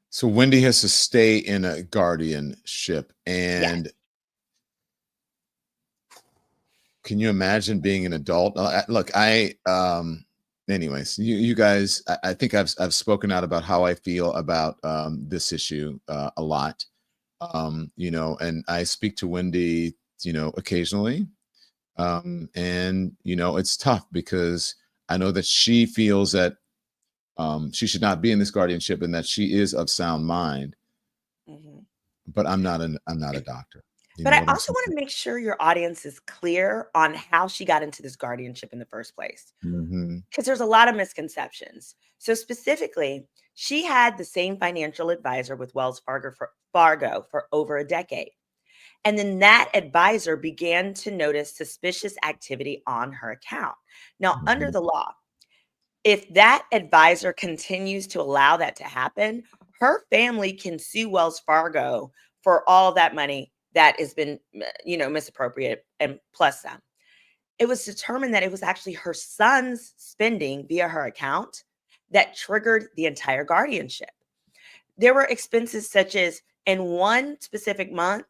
So Wendy has to stay in a guardianship. And can you imagine being an adult? Look, anyways, you guys, I think I've spoken out about how I feel about this issue a lot. You know, and I speak to Wendy, you know, occasionally. And, you know, it's tough because I know that she feels that she should not be in this guardianship and that she is of sound mind. But I'm not a doctor. But I also want to make sure your audience is clear on how she got into this guardianship in the first place, because there's a lot of misconceptions. So specifically, she had the same financial advisor with Wells Fargo for over a decade. And then that advisor began to notice suspicious activity on her account. Now, under the law, if that advisor continues to allow that to happen, her family can sue Wells Fargo for all of that money that has been, you know, misappropriated and plus some. It was determined that it was actually her son's spending via her account that triggered the entire guardianship. There were expenses such as, in one specific month,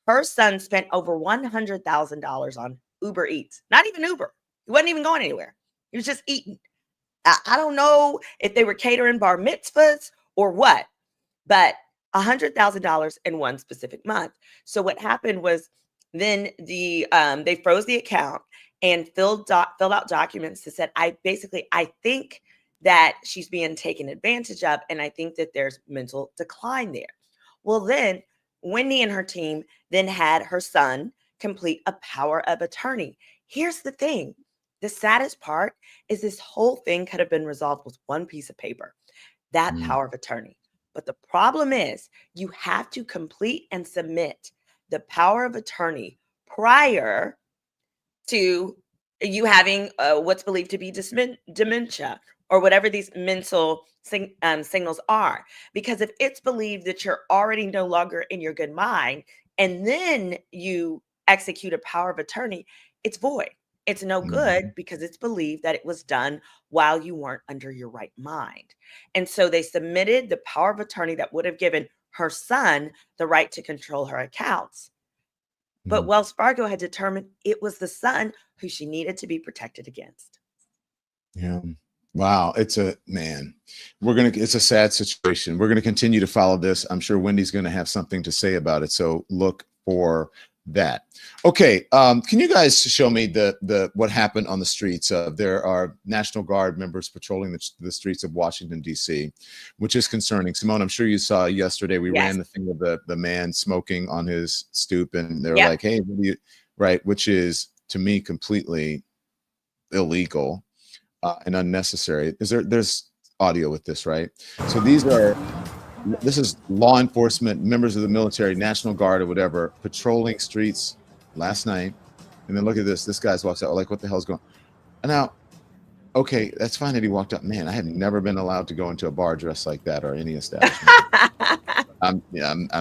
her son spent over $100,000 on Uber Eats. Not even Uber. He wasn't even going anywhere. He was just eating. I don't know if they were catering bar mitzvahs or what, but $100,000 in one specific month. So what happened was then they froze the account and filled out documents that said, I think that she's being taken advantage of, and I think that there's mental decline there. Well, then Wendy and her team then had her son complete a power of attorney. Here's the thing. The saddest part is this whole thing could have been resolved with one piece of paper, that power of attorney. But the problem is you have to complete and submit the power of attorney prior to you having what's believed to be dementia or whatever these mental signals are. Because if it's believed that you're already no longer in your good mind and then you execute a power of attorney, it's void. It's no good because it's believed that it was done while you weren't under your right mind. And so they submitted the power of attorney that would have given her son the right to control her accounts. But Wells Fargo had determined it was the son who she needed to be protected against. Yeah. Wow. It's a it's a sad situation. We're going to continue to follow this. I'm sure Wendy's going to have something to say about it. So look for that. Okay. Can you guys show me what happened on the streets? There are National Guard members patrolling the streets of Washington, D.C., which is concerning. Symone, I'm sure you saw yesterday, we ran the thing of the man smoking on his stoop, and they were like, hey, what do you, right? Which is, to me, completely illegal and unnecessary. There's audio with this, right? So this is law enforcement, members of the military, National Guard or whatever, patrolling streets last night. And then look at this. This guy walks out like, what the hell's going on? Now, okay, that's fine that he walked up. Man, I have never been allowed to go into a bar dressed like that or any establishment.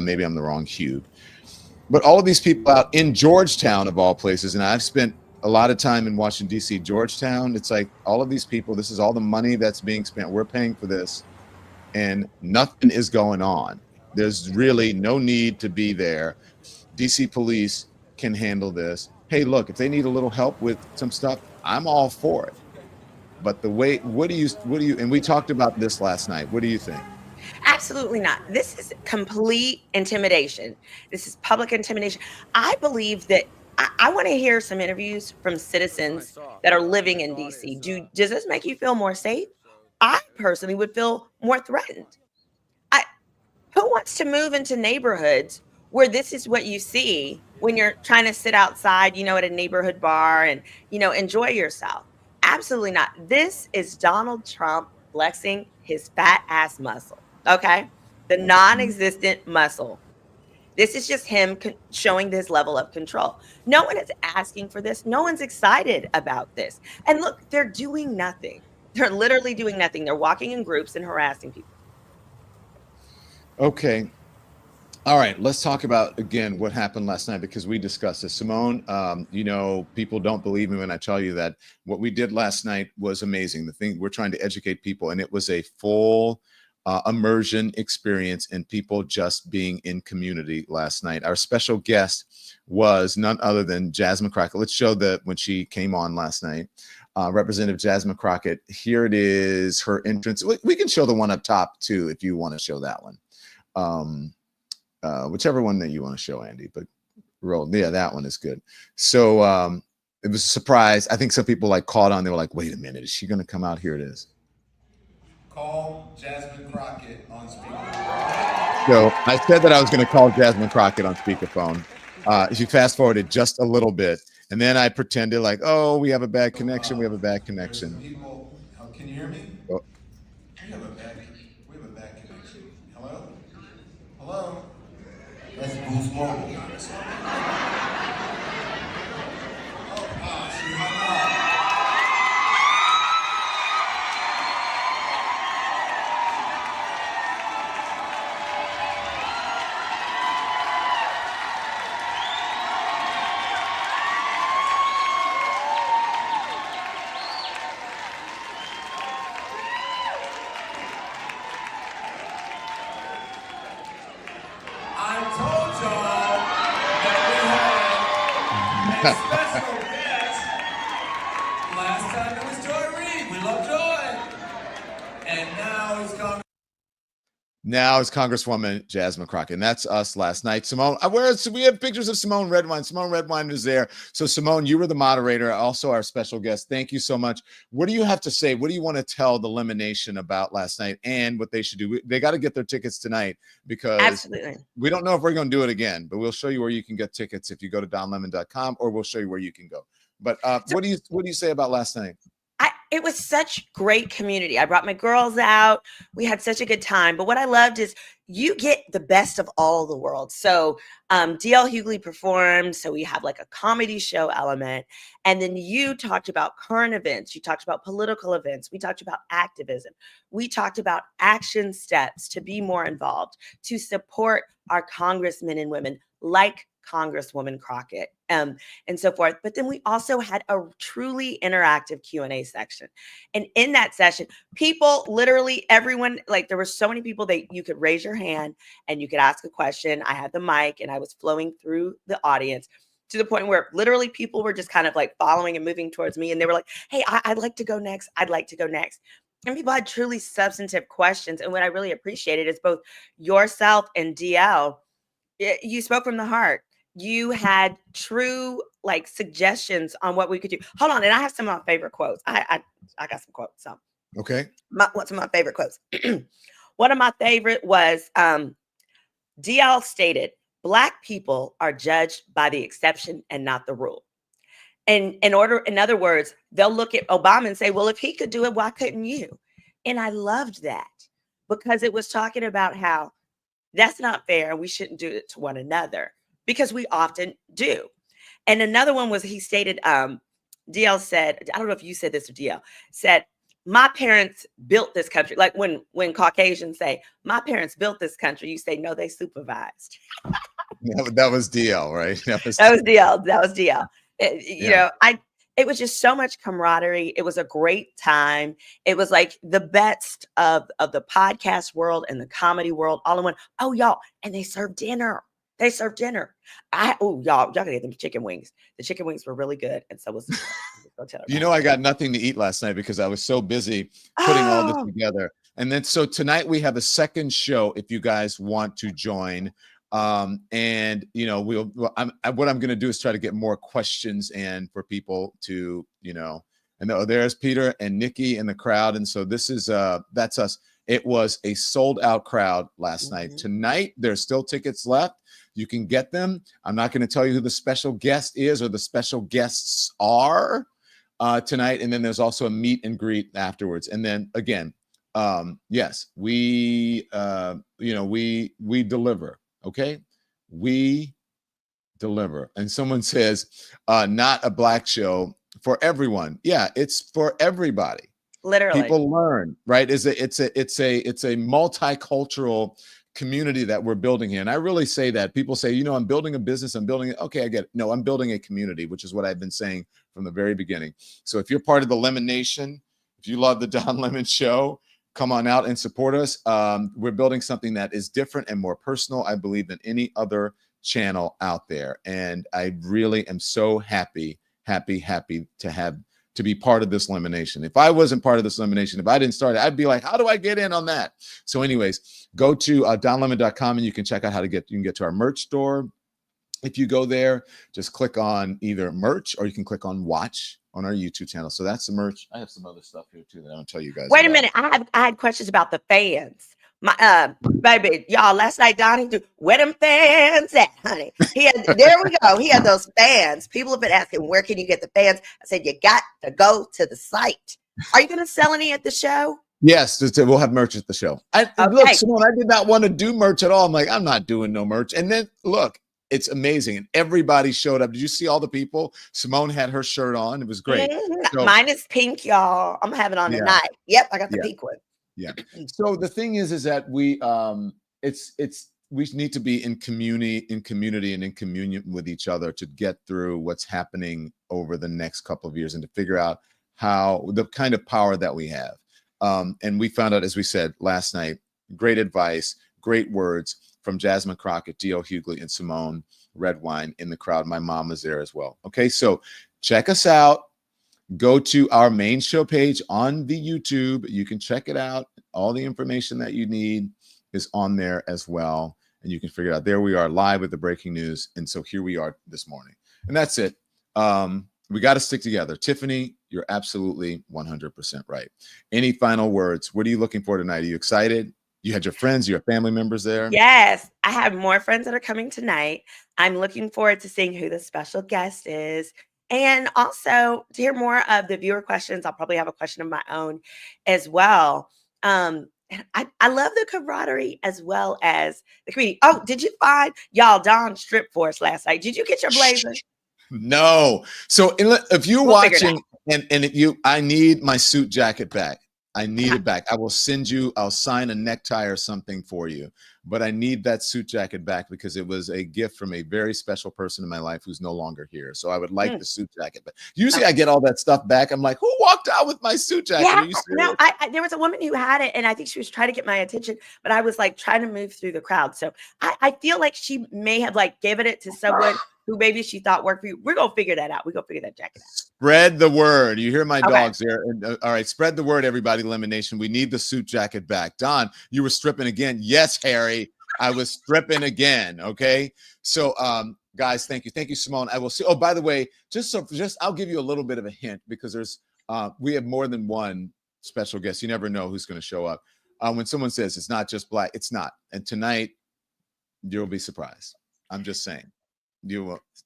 Maybe I'm the wrong hue. But all of these people out in Georgetown, of all places, and I've spent a lot of time in Washington, D.C., Georgetown, it's like all of these people, this is all the money that's being spent. We're paying for this. And nothing is going on. There's really no need to be there. DC police can handle this. hey, look, if they need a little help with some stuff, I'm all for it. But the way, what do you, and we talked about this last night. What do you think? Absolutely not. This is complete intimidation. This is public intimidation. I believe that I want to hear some interviews from citizens that are living in DC. Does this make you feel more safe? I personally would feel more threatened. Who wants to move into neighborhoods where this is what you see when you're trying to sit outside, at a neighborhood bar and, enjoy yourself? Absolutely not. This is Donald Trump flexing his fat ass muscle. Okay. The non-existent muscle. This is just him showing this level of control. No one is asking for this. No one's excited about this. And look, they're doing nothing. They're literally doing nothing. They're walking in groups and harassing people. Okay. All right. Let's talk about, again, what happened last night, because we discussed this. Symone, people don't believe me when I tell you that what we did last night was amazing. The thing, we're trying to educate people, and it was a full immersion experience in people just being in community last night. Our special guest was none other than Jasmine Crockett. Let's show that when she came on last night. Representative Jasmine Crockett. Here it is, her entrance. We can show the one up top too, if you want to show that one. Whichever one that you want to show, Andy, but roll. Yeah, that one is good. So it was a surprise. I think some people caught on. They were like, wait a minute, is she going to come out? Here it is. Call Jasmine Crockett on speakerphone. So I said that I was going to call Jasmine Crockett on speakerphone. She fast forwarded just a little bit, and then I pretended like, oh, we have a bad connection. We have a bad connection. People, can you hear me? Oh. We have a bad connection. Hello? Hello? That's Boost Mobile. She hung up. Special guest. Last time it was Joy Reid. We love Joy. And now it's Congresswoman Jasmine Crockett. And that's us last night. Symone, we have pictures of Symone Redwine. Symone Redwine is there. So Symone, you were the moderator, also our special guest. Thank you so much. What do you have to say? What do you want to tell the elimination about last night and what they should do? They got to get their tickets tonight, because Absolutely. We don't know if we're going to do it again, but we'll show you where you can get tickets if you go to donlemon.com, or we'll show you where you can go. But what do you say about last night? It was such great community. I brought my girls out. We had such a good time. But what I loved is you get the best of all the world. So DL Hughley performed. So we have a comedy show element. And then you talked about current events. You talked about political events. We talked about activism. We talked about action steps to be more involved, to support our congressmen and women like Congresswoman Crockett, and so forth. But then we also had a truly interactive Q&A section. And in that session, people, literally everyone, there were so many people that you could raise your hand and you could ask a question. I had the mic and I was flowing through the audience to the point where literally people were just kind of following and moving towards me. And they were like, hey, I'd like to go next. I'd like to go next. And people had truly substantive questions. And what I really appreciated is both yourself and DL, you spoke from the heart. You had true suggestions on what we could do. Hold on, and I have some of my favorite quotes. I got some quotes. So okay, what's some of my favorite quotes? One of my favorite was DL stated, "Black people are judged by the exception and not the rule." And in other words, they'll look at Obama and say, "Well, if he could do it, why couldn't you?" And I loved that, because it was talking about how that's not fair and we shouldn't do it to one another, because we often do. And another one was, he stated, DL said, I don't know if you said this or DL, said, my parents built this country. Like when Caucasians say, my parents built this country, you say, no, they supervised. That was DL, right? That was DL. It was just so much camaraderie. It was a great time. It was the best of the podcast world and the comedy world all in one. Oh, y'all, and they served dinner. They served dinner. Y'all gotta get them chicken wings. The chicken wings were really good, and so was the You know, I got nothing to eat last night because I was so busy putting all this together. And then so tonight we have a second show if you guys want to join. And you know, what I'm going to do is try to get more questions in for people to, you know, and there's Peter and Nikki in the crowd. And so this is that's us. It was a sold out crowd last night. Tonight, there's still tickets left. You can get them. I'm not going to tell you who the special guest is or the special guests are tonight. And then there's also a meet and greet afterwards. And then again, yes, we, you know, we deliver. Okay. We deliver. And someone says, not a black show for everyone. Yeah, it's for everybody. Literally. People learn, right? It's a multicultural community that we're building here. And I really say that. People say, you know, I'm building a business, I'm building it. Okay, I get it. No, I'm building a community, which is what I've been saying from the very beginning. So if you're part of the Lemon Nation, if you love the Don Lemon Show, come on out and support us. We're building something that is different and more personal, I believe, than any other channel out there. And I really am so happy to be part of this Lemonation. If I wasn't part of this Lemonation, if I didn't start it, I'd be like, how do I get in on that? So anyways, go to donlemon.com and you can check out you can get to our merch store. If you go there, just click on either merch or you can click on watch on our YouTube channel. So that's the merch. I have some other stuff here too that I want to tell you guys. Wait a minute. I had questions about the fans. My baby, y'all, last night Donnie where them fans at, honey? There we go. He had those fans. People have been asking, where can you get the fans? I said, you got to go to the site. Are you going to sell any at the show? Yes, we'll have merch at the show. Look, Symone, I did not want to do merch at all. I'm like, I'm not doing no merch. And then look, it's amazing. And everybody showed up. Did you see all the people? Symone had her shirt on. It was great. So, mine is pink, y'all. I'm having on tonight. Yep, I got the pink one. Yeah. So the thing is that we we need to be in community and in communion with each other to get through what's happening over the next couple of years and to figure out how the kind of power that we have. And we found out, as we said last night, great advice, great words from Jasmine Crockett, D.L. Hughley, and Symone Redwine in the crowd. My mom was there as well. Okay, so check us out. Go to our main show page on the YouTube. You can check it out. All the information that you need is on there as well. And you can figure it out. There we are live with the breaking news. And so here we are this morning. And that's it. We got to stick together. Tiffany, you're absolutely 100% right. Any final words? What are you looking for tonight? Are you excited? You had your friends, your family members there? Yes, I have more friends that are coming tonight. I'm looking forward to seeing who the special guest is. And also to hear more of the viewer questions. I'll probably have a question of my own as well. I love the camaraderie as well as the community. Oh, did you find y'all Don stripped for us last night? Did you get your blazer? No. So if you're watching I need my suit jacket back. I need it back. I will send you, I'll sign a necktie or something for you, but I need that suit jacket back because it was a gift from a very special person in my life who's no longer here. So I would like the suit jacket back. Usually I get all that stuff back. I'm like, who walked out with my suit jacket? Yeah, no, there was a woman who had it and I think she was trying to get my attention, but I was like trying to move through the crowd. So I feel like she may have like given it to someone who maybe she thought worked for you. We're going to figure that out. We're going to figure that jacket out. Spread the word. You hear my dogs there. And, all right, spread the word, everybody, Lemon Nation. We need the suit jacket back. Don, you were stripping again. Yes, Harry, I was stripping again. Okay. So, guys, thank you. Thank you, Symone. I will see. Oh, by the way, I'll give you a little bit of a hint because we have more than one special guest. You never know who's going to show up. When someone says it's not just black, it's not. And tonight you'll be surprised. I'm just saying.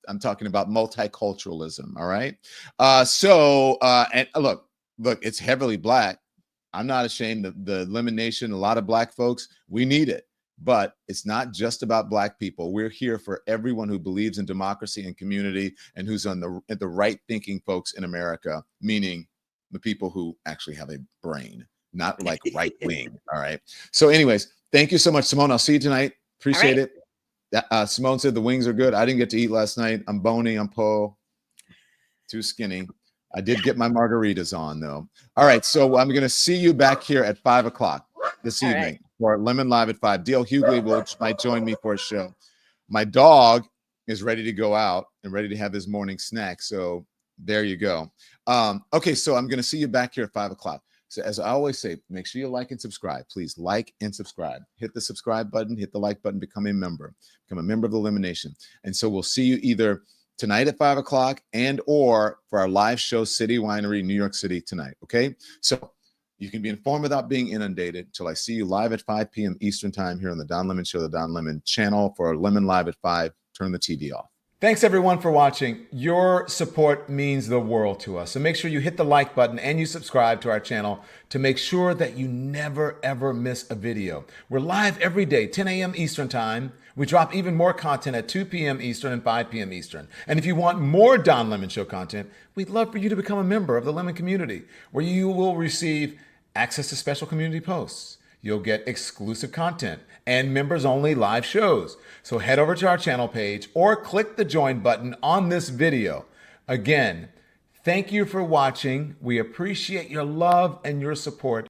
I'm talking about multiculturalism. All right. And look, it's heavily black. I'm not ashamed of the Lemon Nation. A lot of black folks, we need it, but it's not just about black people. We're here for everyone who believes in democracy and community and who's on the right thinking folks in America, meaning the people who actually have a brain, not like right wing. All right. So anyways, thank you so much, Symone. I'll see you tonight. Appreciate it. Symone said the wings are good. I didn't get to eat last night. I'm bony. I'm too skinny. I did get my margaritas on though. All right. So I'm going to see you back here at 5:00 this evening for Lemon Live at 5. D.L. Hughley might join me for a show. My dog is ready to go out and ready to have his morning snack. So there you go. Okay, so I'm going to see you back here at 5 o'clock. So as I always say, make sure you like and subscribe. Please like and subscribe. Hit the subscribe button, hit the like button, become a member of the Elimination. And so we'll see you either tonight at 5 o'clock and or for our live show, City Winery, New York City tonight. Okay, so you can be informed without being inundated till I see you live at 5 p.m. Eastern time here on the Don Lemon Show, the Don Lemon channel for Lemon Live at 5. Turn the TV off. Thanks everyone for watching. Your support means the world to us. So make sure you hit the like button and you subscribe to our channel to make sure that you never ever miss a video. We're live every day, 10 a.m. Eastern time. We drop even more content at 2 p.m. Eastern and 5 p.m. Eastern. And if you want more Don Lemon Show content, we'd love for you to become a member of the Lemon community, where you will receive access to special community posts. You'll get exclusive content and members-only live shows. So head over to our channel page or click the join button on this video. Again, thank you for watching. We appreciate your love and your support.